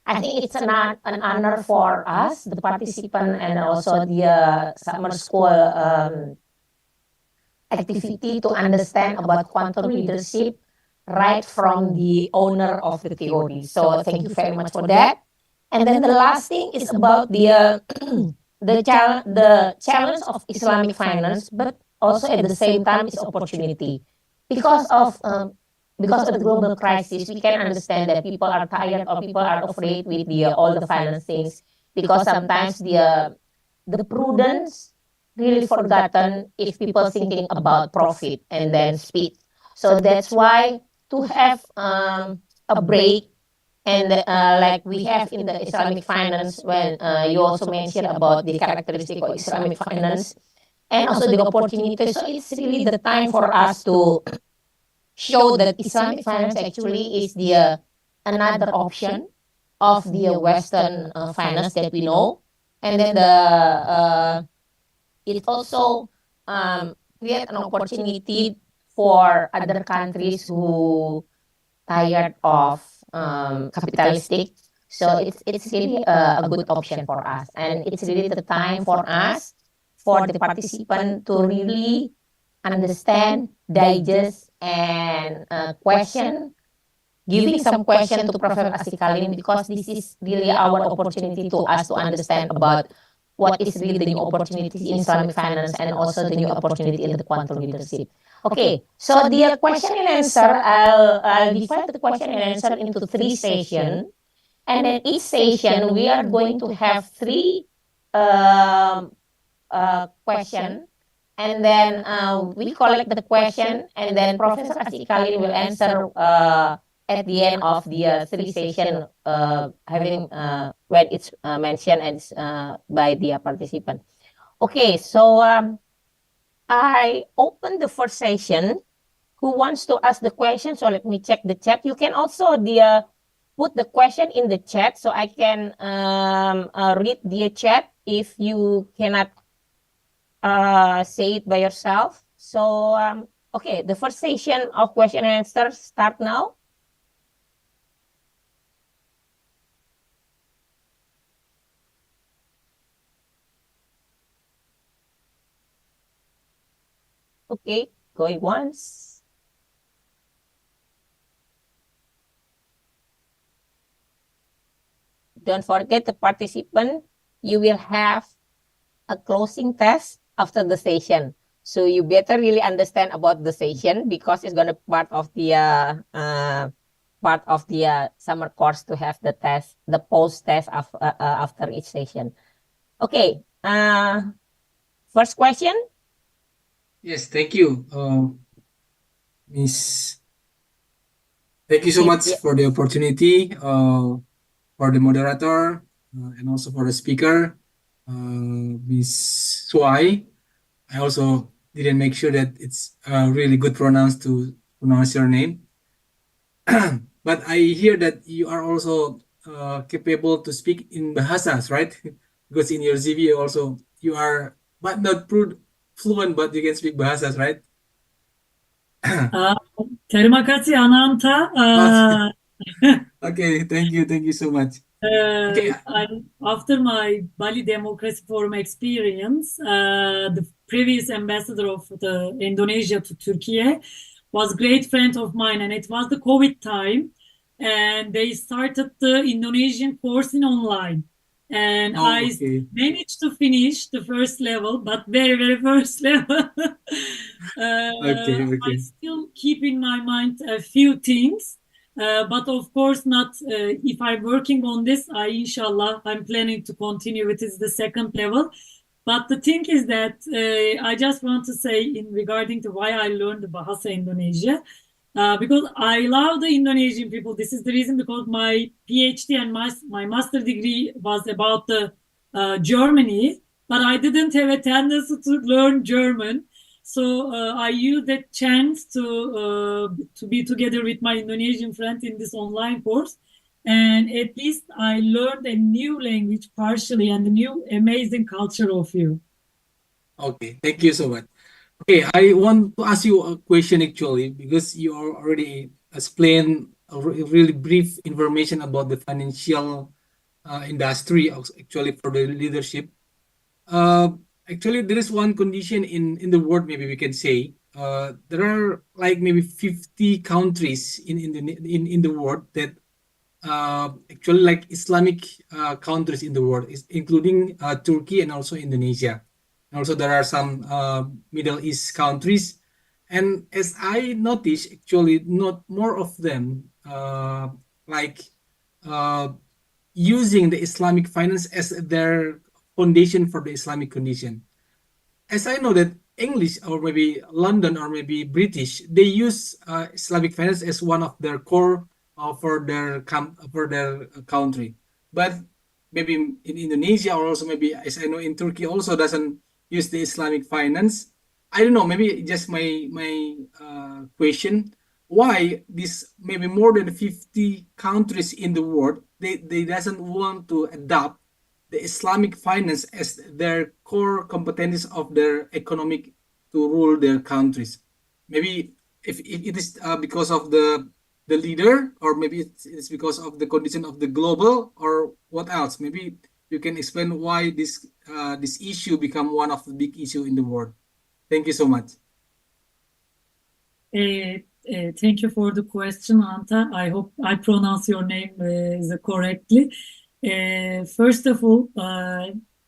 I think it's an honor for us, the participant, and also the summer school activity to understand about quantum leadership right from the owner of the theory. So thank you very much for that. And then the last thing is about the challenge of Islamic finance, but also at the same time is opportunity because of the global crisis. We can understand that people are tired or people are afraid with all the finance things, because sometimes the prudence really forgotten if people thinking about profit and then speed. So that's why to have a break, and like we have in the Islamic finance, when you also mentioned about the characteristic of Islamic finance and also the opportunity. So it's really the time for us to show that Islamic finance actually is the another option of the Western finance that we know, and then it also create an opportunity for other countries who tired of capitalistic. So it's really a good option for us, and it's really the time for us, for the participant to really understand, digest, and question, giving some question to Professor Asikalin, because this is really our opportunity to us to understand about what is really the new opportunities in Islamic finance and also the new opportunity in the quantum leadership. Okay, so the question and answer, I'll divide the question and answer into 3 sessions. And then each session, we are going to have 3 um, question, and then we collect the question, and then Professor Asikalin will answer at the end of the 3 session, having when it's mentioned and by the participant. Okay, so I open the first session. Who wants to ask the question? So let me check the chat. You can also put the question in the chat, so I can read the chat if you cannot say it by yourself. So okay, the first session of question and answer start now. Okay, going once. Don't forget, the participant, you will have a closing test after the session. So you better really understand about the session, because it's gonna part of the summer course to have the test, the post test after each session. Okay. First question. Yes, thank you, Miss. Thank you so much for the opportunity, for the moderator, and also for the speaker, Miss Suai. I also didn't make sure that it's really good pronounce your name. But I hear that you are also capable to speak in bahasas, right? Because in your CV also you are, but not fluent, but you can speak bahasas, right? Terima kasih Ananta. Okay, thank you so much. Okay. After my Bali Democracy Forum experience, the previous ambassador of the Indonesia to Turkey was a great friend of mine, and it was the COVID time, and they started the Indonesian course in online. And I managed to finish the first level, but very first level. I still keep in my mind a few things, but of course not. If I'm working on this, inshallah, I'm planning to continue with the second level. But the thing is that I just want to say in regarding to why I learned the Bahasa Indonesia. Because I love the Indonesian people. This is the reason, because my PhD and my master degree was about the Germany, but I didn't have a tendency to learn German. So I used that chance to be together with my Indonesian friend in this online course. And at least I learned a new language partially and a new amazing culture of you. Okay, thank you so much. Okay, I want to ask you a question actually, because you already explained a really brief information about the financial industry, actually for the leadership. Actually, there is one condition in the world, maybe we can say. There are like maybe 50 countries in the world that actually like Islamic countries in the world, including Turkey and also Indonesia. And also, there are some Middle East countries, and as I noticed, actually, not more of them like using the Islamic finance as their foundation for the Islamic condition. As I know that English or maybe London or maybe British, they use Islamic finance as one of their core for their country. But maybe in Indonesia, or also maybe as I know in Turkey also doesn't use the Islamic finance. I don't know. Maybe just my question: why this maybe more than 50 countries in the world they doesn't want to adopt the Islamic finance as their core competencies of their economic to rule their countries. Maybe if it is because of the leader, or maybe it's because of the condition of the global, or what else? Maybe you can explain why this issue become one of the big issue in the world. Thank you so much. Thank you for the question, Anta. I hope I pronounce your name correctly. First of all,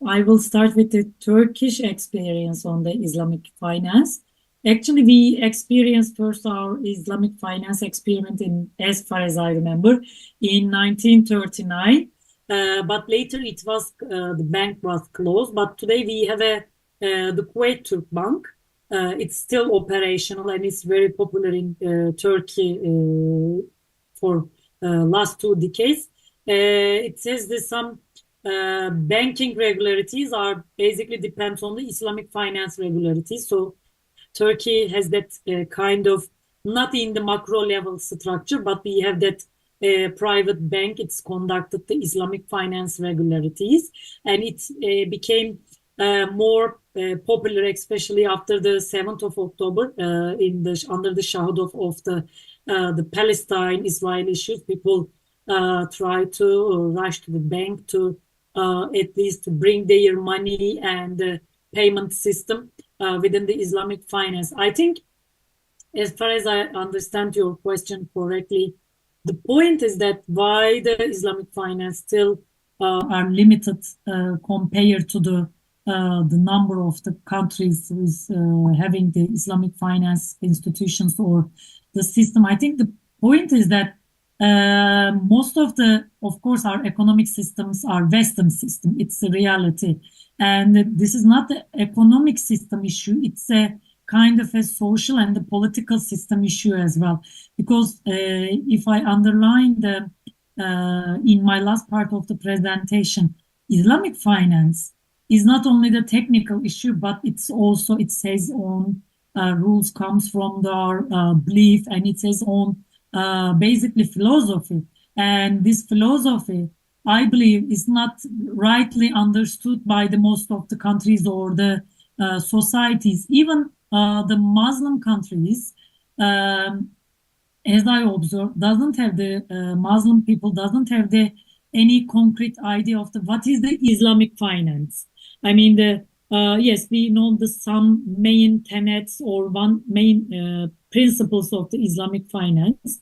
I will start with the Turkish experience on the Islamic finance. Actually, we experienced first our Islamic finance experiment in, as far as I remember, in 1939. But later the bank was closed. But today we have the Kuwait Turk Bank. It's still operational and it's very popular in Turkey for last 2 decades. It says that some banking regularities are basically depends on the Islamic finance regularities. So Turkey has that kind of, not in the macro level structure, but we have that private bank. It's conducted the Islamic finance regularities, and it became more popular, especially after the 7th of October, under the shadow of the Palestine-Israel issues. People try to rush to the bank to at least bring their money and payment system within the Islamic finance. I think, as far as I understand your question correctly, the point is that why the Islamic finance still are limited compared to the number of the countries with having the Islamic finance institutions or the system. I think the point is that most of course, our economic systems are Western system. It's a reality. And this is not the economic system issue. It's a kind of a social and the political system issue as well. Because if I underline in my last part of the presentation, Islamic finance is not only the technical issue, but it's also, it says on rules, comes from our belief, and it says on basically philosophy. And this philosophy, I believe, is not rightly understood by the most of the countries or the societies. Even the Muslim countries, as I observe, doesn't have the Muslim people doesn't have the any concrete idea of what is the Islamic finance. I mean, yes, we know the some main tenets or one main principles of the Islamic finance,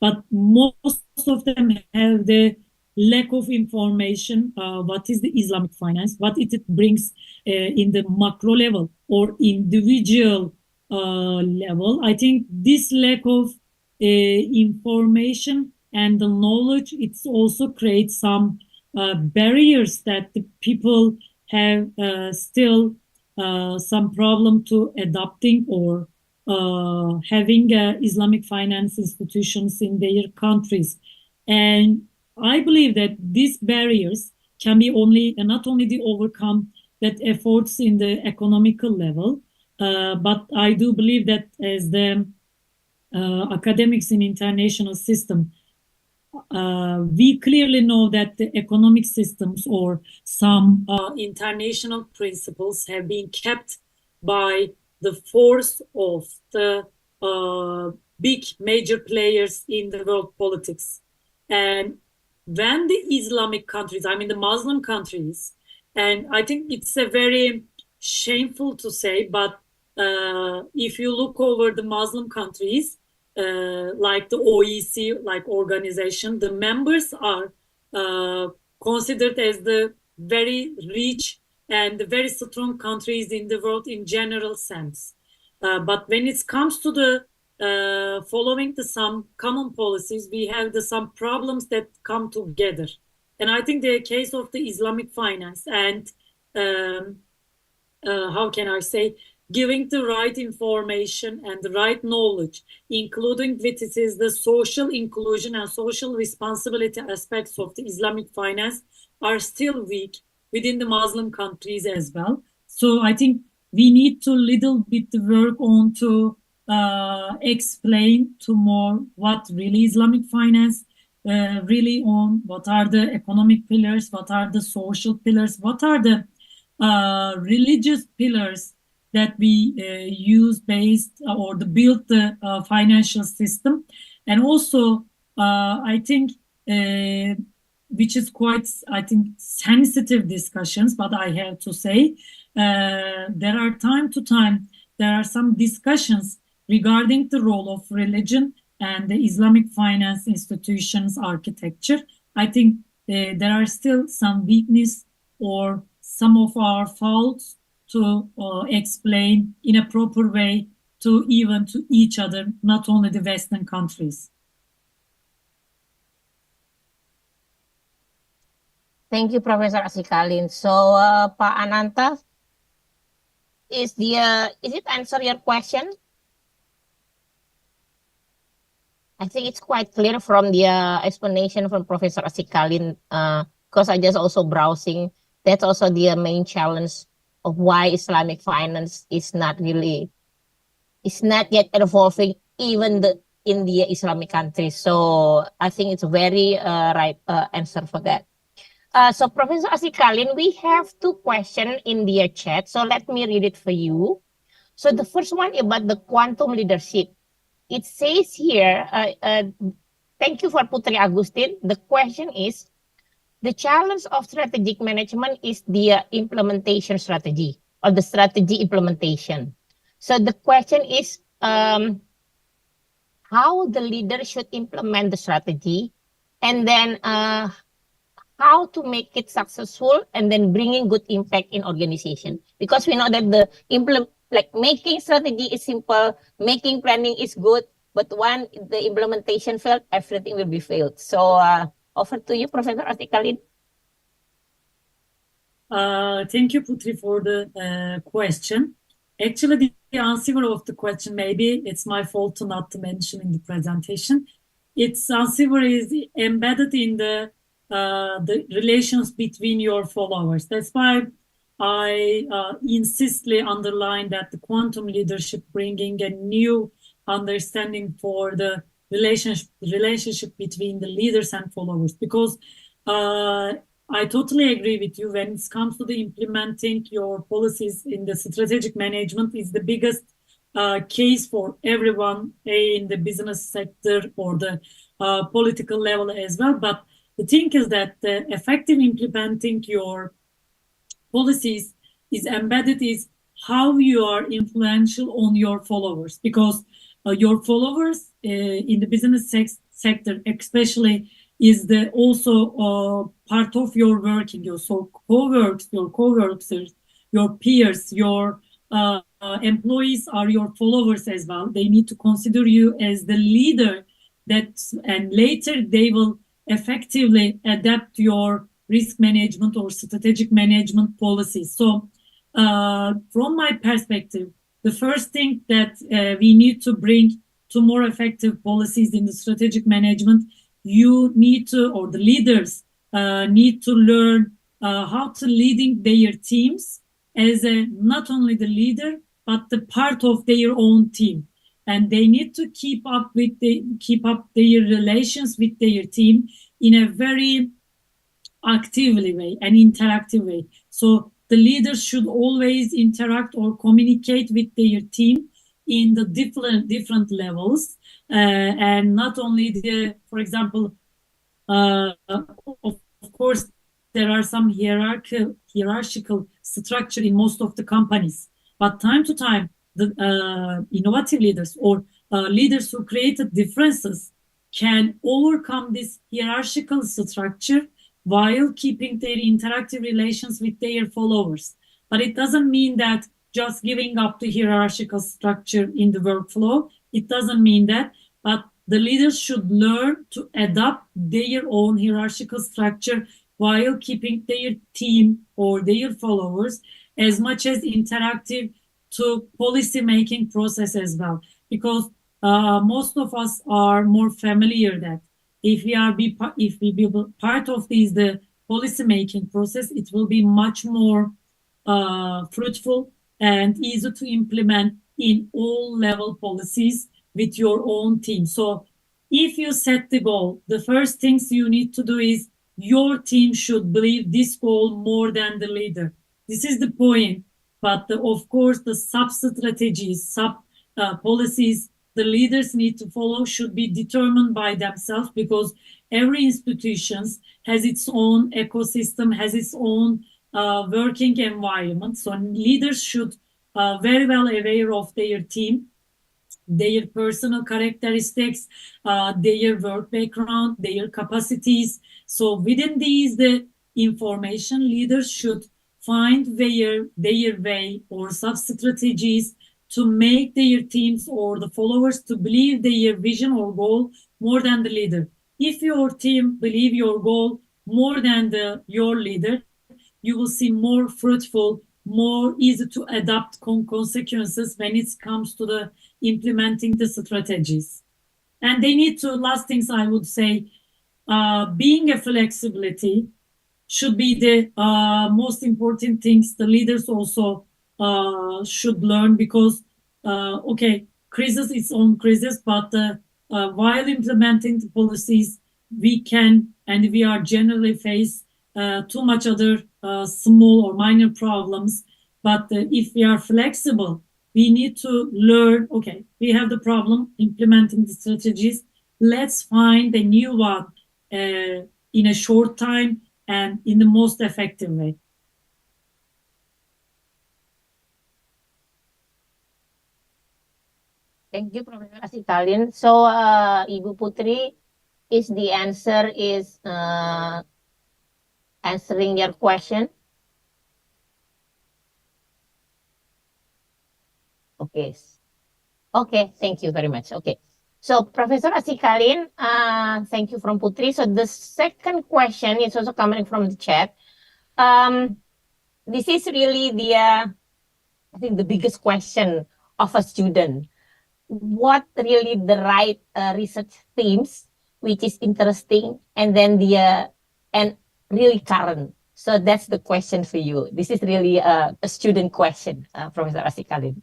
but most of them have the lack of information. What is the Islamic finance? What it brings in the macro level or individual level? I think this lack of information and the knowledge, it's also creates some barriers that the people have still some problem to adopting or having Islamic finance institutions in their countries. And I believe that these barriers can be not only the overcome that efforts in the economical level, but I do believe that as the academics in international system, we clearly know that the economic systems or some international principles have been kept by the force of the big major players in the world politics. And when the Islamic countries, I mean the Muslim countries, and I think it's a very shameful to say, but if you look over the Muslim countries, like the OEC, like organization, the members are considered as the very rich and the very strong countries in the world in general sense. But when it comes to the following some common policies, we have some problems that come together. And I think the case of the Islamic finance and how can I say, giving the right information and the right knowledge, including with it is the social inclusion and social responsibility aspects of the Islamic finance, are still weak within the Muslim countries as well. So I think we need to little bit work on to explain to more what really Islamic finance really on, what are the economic pillars, what are the social pillars, what are the religious pillars that we use based or the build the financial system. And also, I think, which is quite, I think, sensitive discussions, but I have to say, there are time to time, there are some discussions regarding the role of religion and the Islamic finance institutions architecture. I think there are still some weakness or some of our faults to explain in a proper way to even to each other, not only the Western countries. Thank you, Professor Asikalin. So, Pak Ananta, is it answer your question? I think it's quite clear from the explanation from Professor Asikalin, because I just also browsing. That's also the main challenge of why Islamic finance is not yet evolving even in the Islamic countries. So I think it's a very right answer for that. So Professor Asikalin, we have 2 questions in the chat. So let me read it for you. So the first one about the quantum leadership. It says here, thank you for Putri Agustin. The question is, the challenge of strategic management is the implementation strategy or the strategy implementation. So the question is, how the leader should implement the strategy, and then how to make it successful, and then bringing good impact in organization. Because we know that making strategy is simple, making planning is good, but when the implementation failed, everything will be failed. So over to you, Professor Asikalin. Thank you, Putri, for the question. Actually, the answer of the question, maybe it's my fault to not to mention in the presentation. Its answer is embedded in the relations between your followers. That's why I insistly underline that the quantum leadership bringing a new understanding for the relationship between the leaders and followers, because I totally agree with you when it comes to the implementing your policies in the strategic management is the biggest case for everyone in the business sector or the political level as well. But the thing is that the effective implementing your policies is embedded is how you are influential on your followers, because your followers in the business sector especially is the also part of your working, your co-workers, your peers, your employees are your followers as well. They need to consider you as the leader and later they will effectively adapt your risk management or strategic management policies. So from my perspective, the first thing that we need to bring to more effective policies in the strategic management, you need to, or the leaders need to learn how to leading their teams as not only the leader, but the part of their own team. And they need to keep up their relations with their team in a very actively way and interactive way. So the leaders should always interact or communicate with their team in the different levels, and not only for example, of course, there are some hierarchical structure in most of the companies, but time to time, the innovative leaders or leaders who created differences can overcome this hierarchical structure while keeping their interactive relations with their followers. But it doesn't mean that just giving up the hierarchical structure in the workflow. It doesn't mean that, but the leaders should learn to adapt their own hierarchical structure while keeping their team or their followers as much as interactive to policy making process as well. Because most of us are more familiar that if we be part of the policy making process, it will be much more fruitful and easy to implement in all level policies with your own team. So if you set the goal, the first things you need to do is your team should believe this goal more than the leader. This is the point. But of course, the sub-strategies, sub-policies the leaders need to follow should be determined by themselves, because every institution has its own ecosystem, has its own working environment. So leaders should very well aware of their team, their personal characteristics, their work background, their capacities. So within these, the information leaders should find their way or sub-strategies to make their teams or the followers to believe their vision or goal more than the leader. If your team believe your goal more than your leader, you will see more fruitful, more easy to adapt consequences when it comes to the implementing the strategies. And they need to, last things I would say, being a flexibility should be the most important things the leaders also should learn, because okay, crisis its own crisis, but while implementing the policies, we can and we are generally face too much other small or minor problems. But if we are flexible, we need to learn, okay, we have the problem implementing the strategies, let's find a new one in a short time and in the most effective way. Thank you, Professor Asikalin. So, Ibu Putri, is the answer is answering your question? Okay. Okay, thank you very much. Okay. So, Professor Asikalin, thank you from Putri. So, the second question is also coming from the chat. This is really I think the biggest question of a student. What really the right research themes, which is interesting, and then and really current. So that's the question for you. This is really a student question, Professor Asikalin.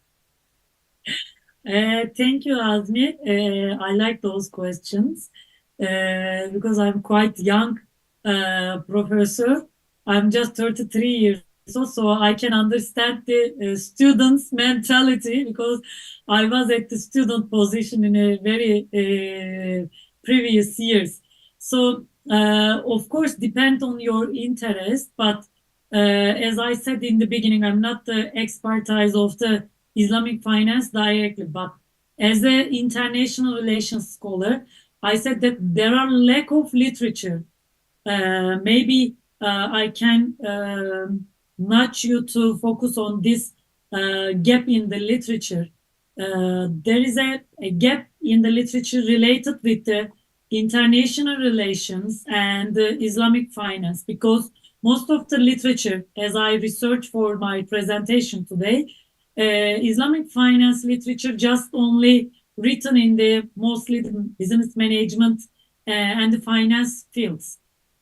Thank you, Azmi. I like those questions because I'm quite young professor. I'm just 33 years old, so I can understand the students' mentality, because I was at the student position in a very previous years. So, of course, depend on your interest, but as I said in the beginning, I'm not the expertise of the Islamic finance directly, but as an international relations scholar, I said that there are lack of literature. Maybe I can nudge you to focus on this gap in the literature. There is a gap in the literature related with the international relations and Islamic finance, because most of the literature, as I research for my presentation today, Islamic finance literature just only written in the mostly the business management and the finance fields.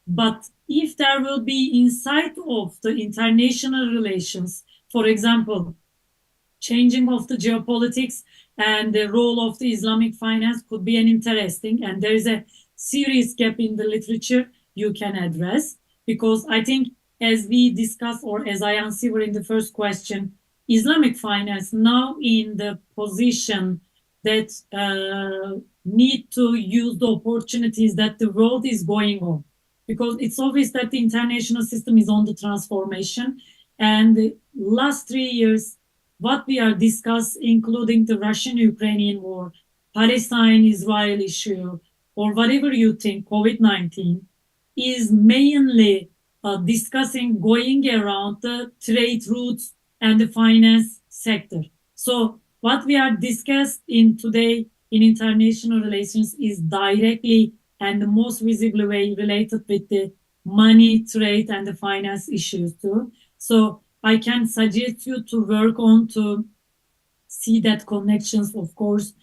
But if there will be inside of the international relations, for example, changing of the geopolitics and the role of the Islamic finance could be an interesting, and there is a serious gap in the literature you can address, because I think as we discussed, or as I answered in the first question, Islamic finance now in the position that need to use the opportunities that the world is going on, because it's obvious that the international system is on the transformation, and the last 3 years what we are discussing, including the Russian-Ukrainian war, Palestine-Israel issue, or whatever you think, COVID-19, is mainly discussing going around the trade routes and the finance sector. So what we are discussed in today in international relations is directly and the most visible way related with the money, trade, and the finance issues too. So I can suggest you to work on to see that connections, of course,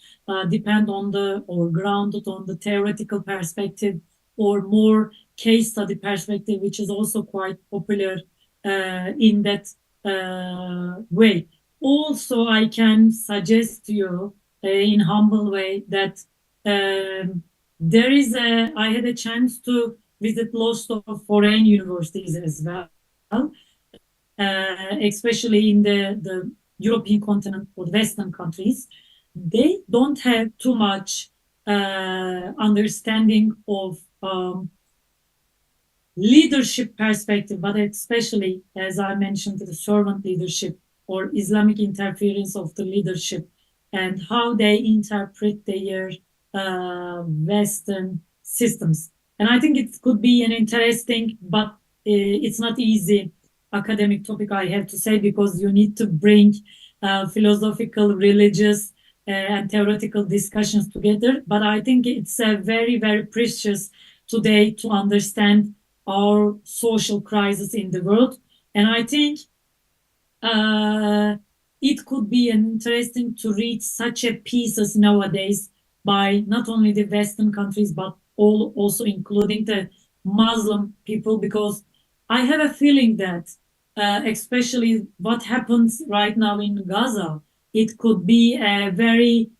depend on or grounded on the theoretical perspective or more case study perspective, which is also quite popular in that way. Also, I can suggest to you in humble way that I had a chance to visit lots of foreign universities as well. especially in the European continent or Western countries, they don't have too much understanding of leadership perspective, but especially, as I mentioned, the servant leadership or Islamic interference of the leadership and how they interpret their Western systems. And I think it could be an interesting, but it's not easy academic topic, I have to say, because you need to bring philosophical, religious, and theoretical discussions together. But I think it's very, very precious today to understand our social crisis in the world. And I think it could be interesting to read such a pieces nowadays by not only the Western countries, but also including the Muslim people, because I have a feeling that, especially what happens right now in Gaza, it could be a very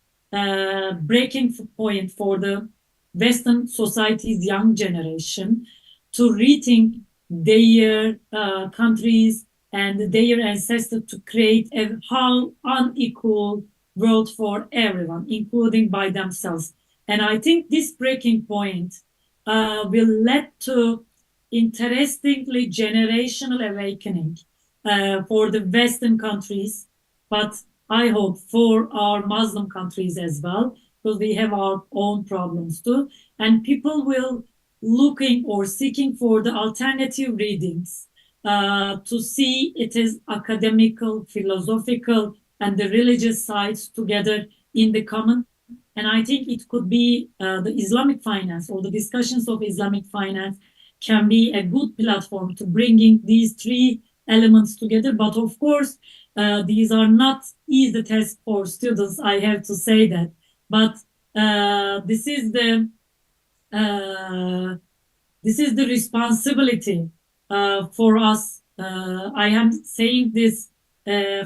breaking point for the Western society's young generation to rethink their countries and their ancestors to create a how unequal world for everyone, including by themselves. And I think this breaking point will lead to interestingly generational awakening for the Western countries, but I hope for our Muslim countries as well, because we have our own problems too. And people will looking or seeking for the alternative readings to see it is academical, philosophical, and the religious sides together in the common. And I think it could be the Islamic finance or the discussions of Islamic finance can be a good platform to bringing these three elements together. But of course, these are not easy tests for students. I have to say that. But this is the uh, this is the responsibility for us. I am saying this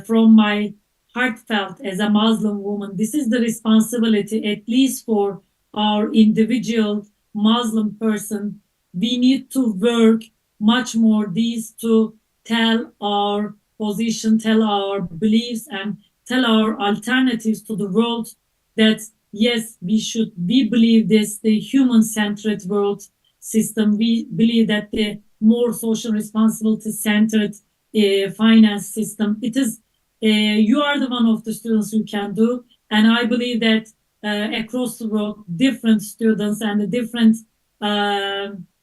from my heartfelt as a Muslim woman. This is the responsibility, at least for our individual Muslim person. We need to work much more these to tell our position, tell our beliefs, and tell our alternatives to the world that yes, we believe this, the human-centered world system. We believe that the more social responsibility centered finance system, it is you are the one of the students who can do. And I believe that across the world, different students and the different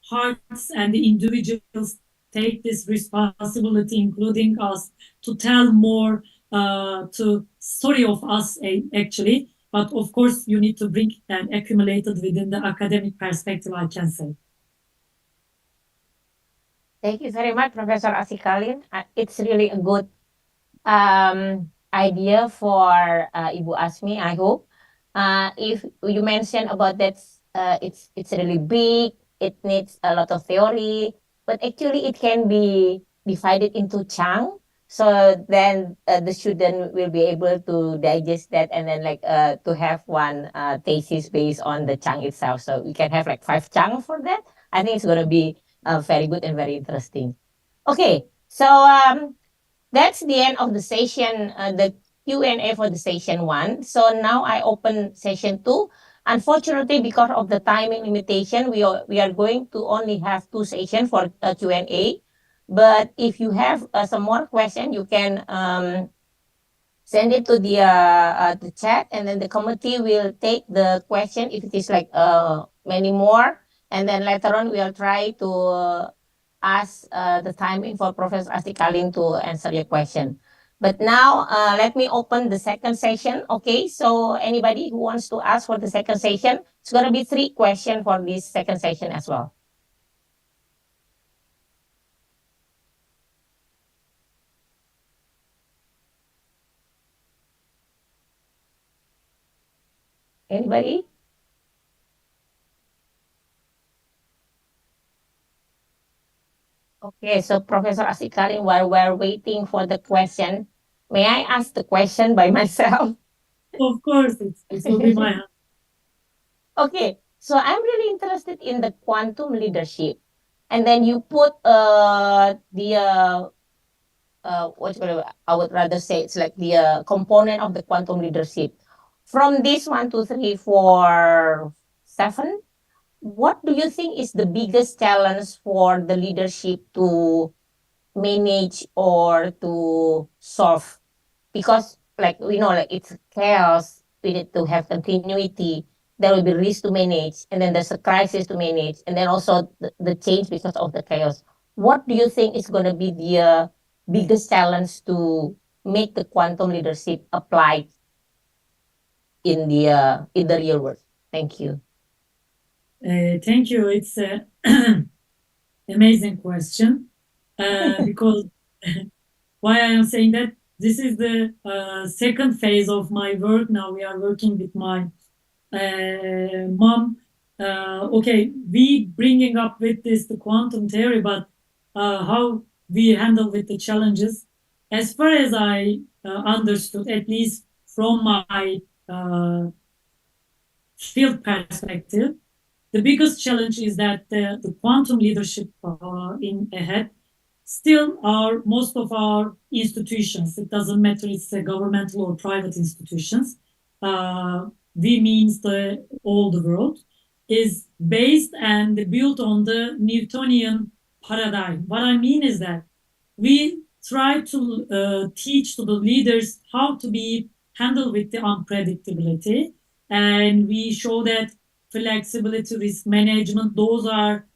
hearts and the individuals take this responsibility, including us, to tell more to story of us actually. But of course, you need to bring and accumulate it within the academic perspective, I can say. Thank you very much, Professor Asikalin. It's really a good idea for Ibu Asmi, I hope. If you mentioned about that, it's really big, it needs a lot of theory, but actually it can be divided into chunk. So then the student will be able to digest that and then like to have one thesis based on the chunk itself. So we can have like 5 chunk for that. I think it's going to be very good and very interesting. Okay, so that's the end of the session, the Q&A for the session 1. So now I open session 2. Unfortunately, because of the timing limitation, we are going to only have 2 sessions for Q&A. But if you have some more question, you can send it to the chat, and then the committee will take the question if it is like many more, and then later on we'll try to ask the timing for Professor Astikalin to answer your question. But now let me open the second session. Okay, so anybody who wants to ask for the second session, it's going to be 3 questions for this second session as well. Anybody? Okay, so Professor Asikarin, while we're waiting for the question, may I ask the question by myself? Of course, it will be my Okay, so I'm really interested in the quantum leadership. And then you put the I would rather say it's like the component of the quantum leadership. From this 1, 2, 3, 4, 7, what do you think is the biggest challenge for the leadership to manage or to solve? Because like we know, like it's chaos, we need to have continuity, there will be risk to manage, and then there's a crisis to manage, and then also the change because of the chaos. What do you think is going to be the biggest challenge to make the quantum leadership applied in the real world? Thank you. Thank you. It's a amazing question because why I am saying that this is the second phase of my work. Now we are working with my mom. Okay, we bringing up with this the quantum theory, but how we handle with the challenges. As far as I understood, at least from my field perspective, the biggest challenge is that the quantum leadership in ahead still are most of our institutions. It doesn't matter it's a governmental or private institutions. We means the all the world is based and built on the Newtonian paradigm. What I mean is that we try to teach to the leaders how to be handled with the unpredictability, and we show that flexibility, risk management, those are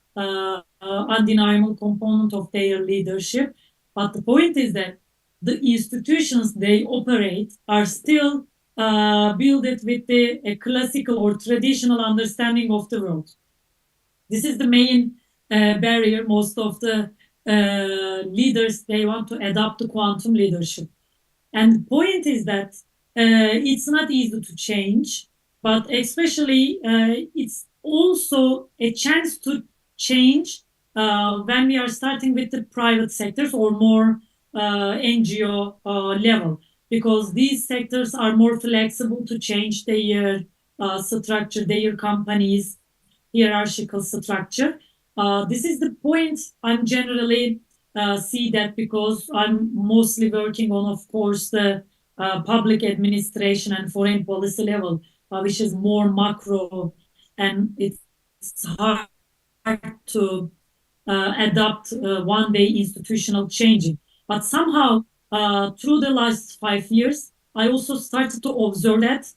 undeniable component of their leadership. But the point is that the institutions they operate are still built with a classical or traditional understanding of the world. This is the main barrier. Most of the leaders they want to adopt the quantum leadership. And the point is that it's not easy to change, but especially it's also a chance to change when we are starting with the private sectors or more NGO level, because these sectors are more flexible to change their structure, their companies, hierarchical structure. This is the point I'm generally see that because I'm mostly working on, of course, the public administration and foreign policy level, which is more macro, and it's hard to adopt one day institutional changing. But somehow, through the last 5 years, I also started to observe that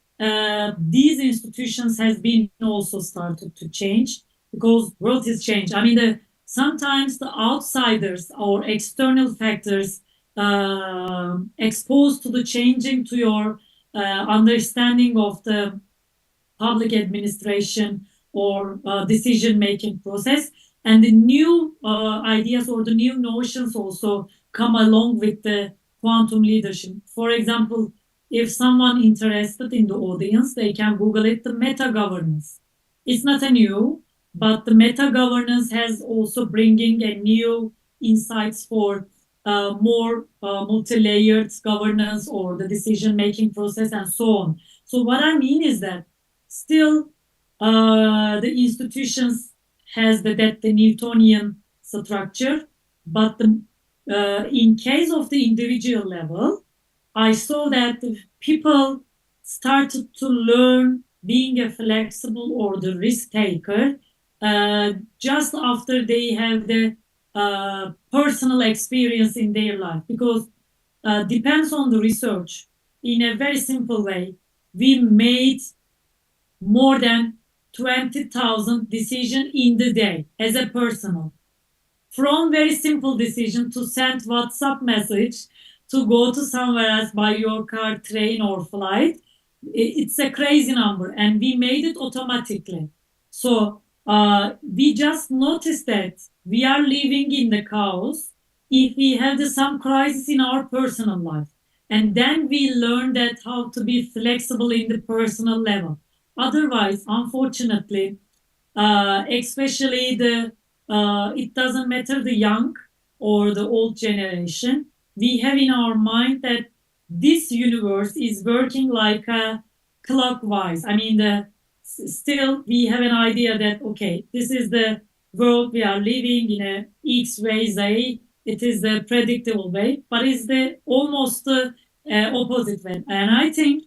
these institutions has been also started to change because world has changed. I mean, sometimes the outsiders or external factors exposed to the changing to your understanding of the public administration or decision making process, and the new ideas or the new notions also come along with the quantum leadership. For example, if someone interested in the audience, they can Google it, the meta governance. It's not a new, but the meta governance has also bringing a new insights for more multi-layered governance or the decision-making process and so on. So what I mean is that still the institutions has the Newtonian structure, but in case of the individual level, I saw that people started to learn being a flexible or the risk taker just after they have the personal experience in their life, because depends on the research. In a very simple way, we made more than 20,000 decisions in the day as a personal. From very simple decision to send WhatsApp message to go to somewhere else by your car, train, or flight. It's a crazy number, and we made it automatically. So we just noticed that we are living in the chaos if we have some crisis in our personal life. And then we learn that how to be flexible in the personal level. Otherwise, unfortunately, especially it doesn't matter the young or the old generation, we have in our mind that this universe is working like a clockwise. I mean, still we have an idea that, okay, this is the world we are living in a X way, Z, it is the predictable way, but it's the almost the opposite way. And I think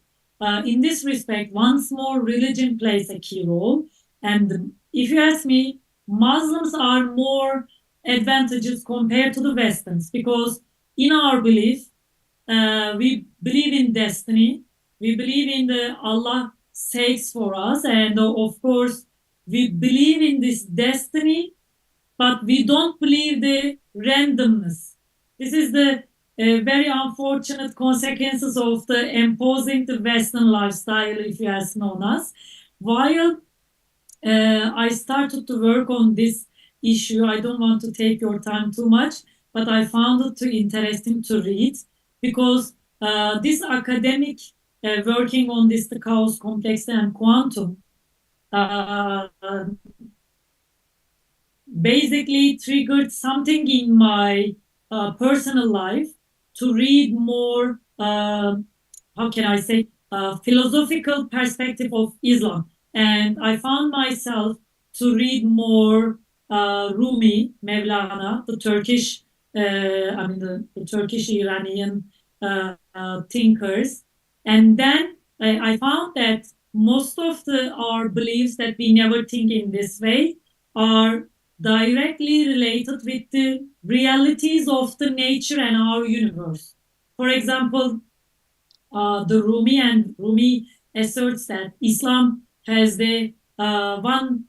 in this respect, once more, religion plays a key role. And if you ask me, Muslims are more advantageous compared to the Westerns because in our belief, we believe in destiny. We believe in the Allah saves for us, and of course, we believe in this destiny, but we don't believe the randomness. This is the very unfortunate consequences of the imposing the Western lifestyle, if you ask on us. While I started to work on this issue. I don't want to take your time too much, but I found it too interesting to read because this academic working on this the chaos, complexity, and quantum uh, basically triggered something in my personal life to read more, how can I say, philosophical perspective of Islam. And I found myself to read more Rumi, Mevlana, the Turkish, the Turkish Iranian thinkers. And then I found that most of our beliefs that we never think in this way are directly related with the realities of the nature and our universe. For example, the Rumi asserts that Islam has the one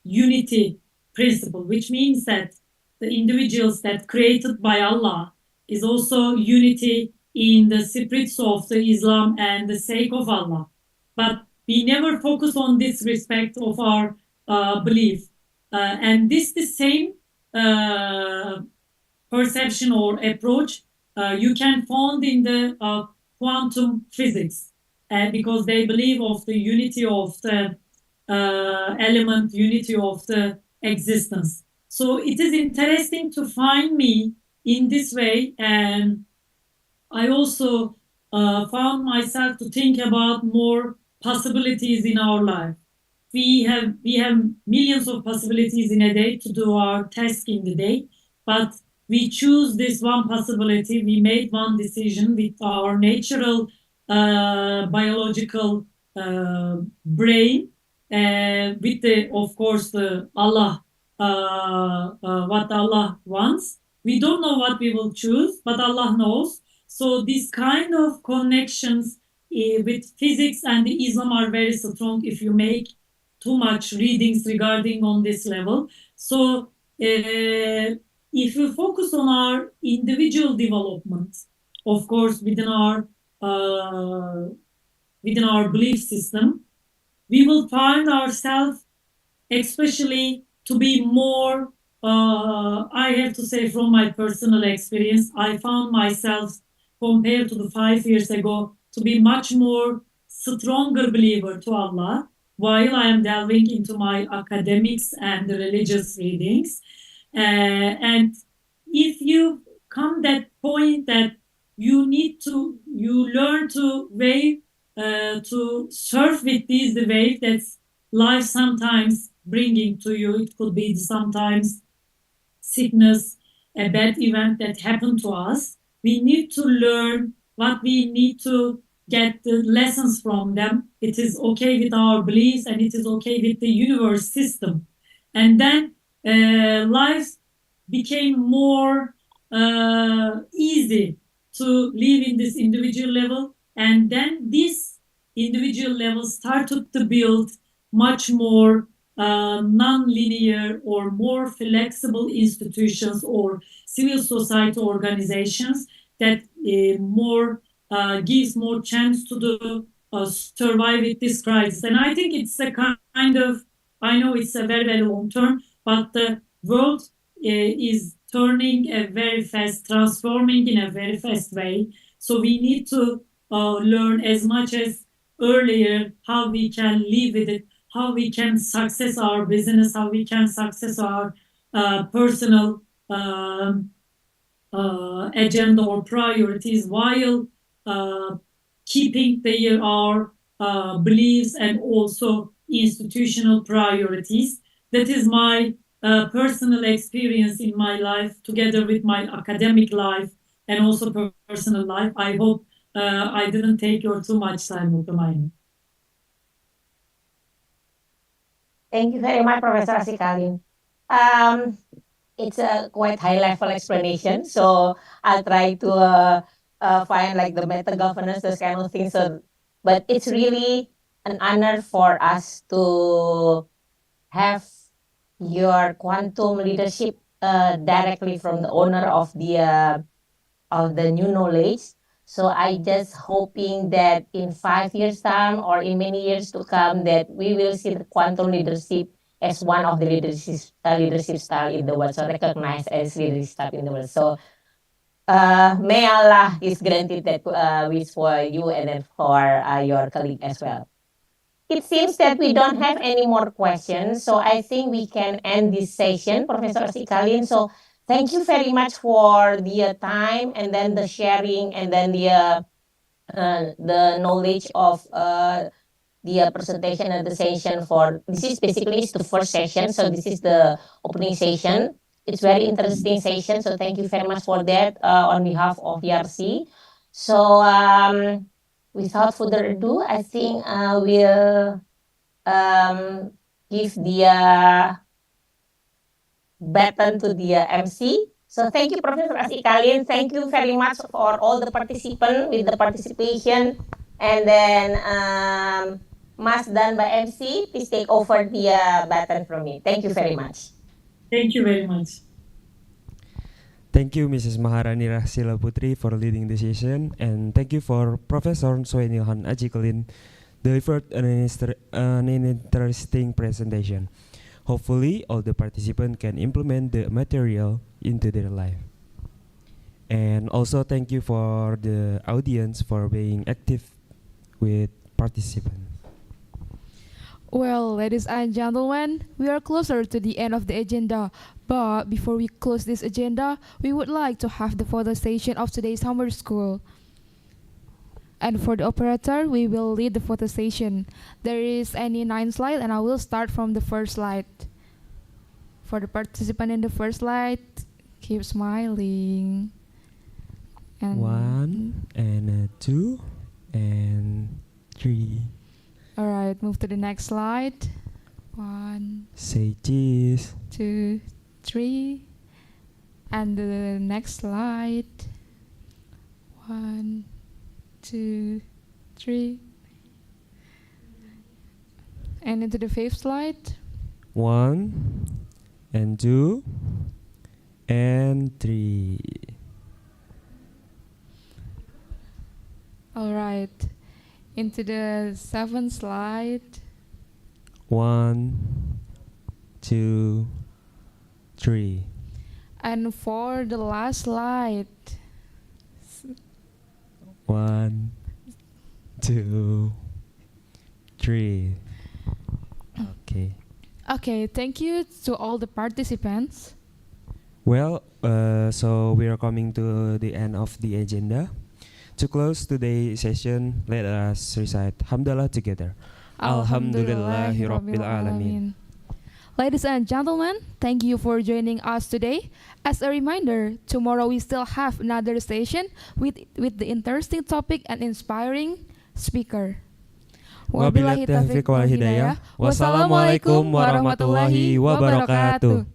unity principle, which means that the individuals that created by Allah is also unity in the spirits of the Islam and the sake of Allah. But we never focus on this respect of our belief. And this the same perception or approach you can find in the quantum physics because they believe of the unity of the element, unity of the existence. So it is interesting to find me in this way, and I also found myself to think about more possibilities in our life. We have millions of possibilities in a day to do our task in the day, but we choose this one possibility. We made one decision with our natural biological brain, with the of course the Allah, what Allah wants. We don't know what we will choose, but Allah knows. So this kind of connections with physics and Islam are very strong if you make too much readings regarding on this level. So if we focus on our individual development, of course, within our belief system, we will find ourselves especially to be more, I have to say from my personal experience, I found myself compared to the 5 years ago to be much more stronger believer to Allah while I am delving into my academics and the religious readings. And if you come that point that you learn to wave, to surf with these the wave that's life sometimes bringing to you. It could be sometimes sickness, a bad event that happened to us. We need to learn what we need to get the lessons from them. It is okay with our beliefs and it is okay with the universe system. And then life became more easy to live in this individual level. And then this individual level started to build much more non-linear or more flexible institutions or civil society organizations that more gives more chance to the survive with this crisis. And I think it's a kind of, I know it's a very, very long term, but the world is turning a very fast, transforming in a very fast way. So we need to learn as much as earlier how we can live with it, how we can success our business, how we can success our personal agenda or priorities while keeping our beliefs and also institutional priorities. That is my personal experience in my life together with my academic life and also personal life. I hope I didn't take your too much time, Ukamayna. Thank you very much, Professor Asikalin. Um, it's a quite high level explanation, so I'll try to find like the meta governance, those kind of things. So, but it's really an honor for us to have your quantum leadership directly from the owner of the new knowledge. So I just hoping that in 5 years time or in many years to come that we will see the quantum leadership as one of the leadership style in the world, so recognized as leadership style in the world. So may Allah is granted that wish for you and then for your colleague as well. It seems that we don't have any more questions, so I think we can end this session, Professor Asikalin. So thank you very much for the time and then the sharing and then the knowledge of the presentation and the session for this is basically is the first session, so this is the opening session. It's very interesting session, so thank you very much for that on behalf of Yarsi. So without further ado, I think we'll give the baton to the MC. So thank you, Professor Asikalin. Thank you very much for all the participants with the participation. And then Mas done by MC, please take over the baton from me. Thank you very much. Thank you very much. Thank you, Mrs. Maharani Rahsila Putri, for leading the session, and thank you for Professor Soenilhan Ajikalin delivered an interesting presentation. Hopefully, all the participants can implement the material into their life. And also, thank you for the audience for being active with participants. Well, ladies and gentlemen, we are closer to the end of the agenda. But before we close this agenda, we would like to have the photo session of today's summer school. And for the operator, we will lead the photo session. There is any 9 slides, and I will start from the first slide. For the participant in the first slide, keep smiling. And 1 and 2 and 3. All right, move to the next slide. 1, Say cheese. 2, 3. And the next slide. 1, 2, 3. And into the 5th slide. 1 and 2 and 3. All right. Into the 7th slide. 1, 2, 3. And for the last slide. 1, 2, 3. Okay. Okay, thank you to all the participants. Well, so we are coming to the end of the agenda. To close today's session, let us recite Hamdalah together. Alhamdulillahi Rabbil Alamin. Ladies and gentlemen, thank you for joining us today. As a reminder, tomorrow we still have another session with the interesting topic and inspiring speaker. Wabillahi taufiq wal hidayah. Wassalamualaikum warahmatullahi wabarakatuh.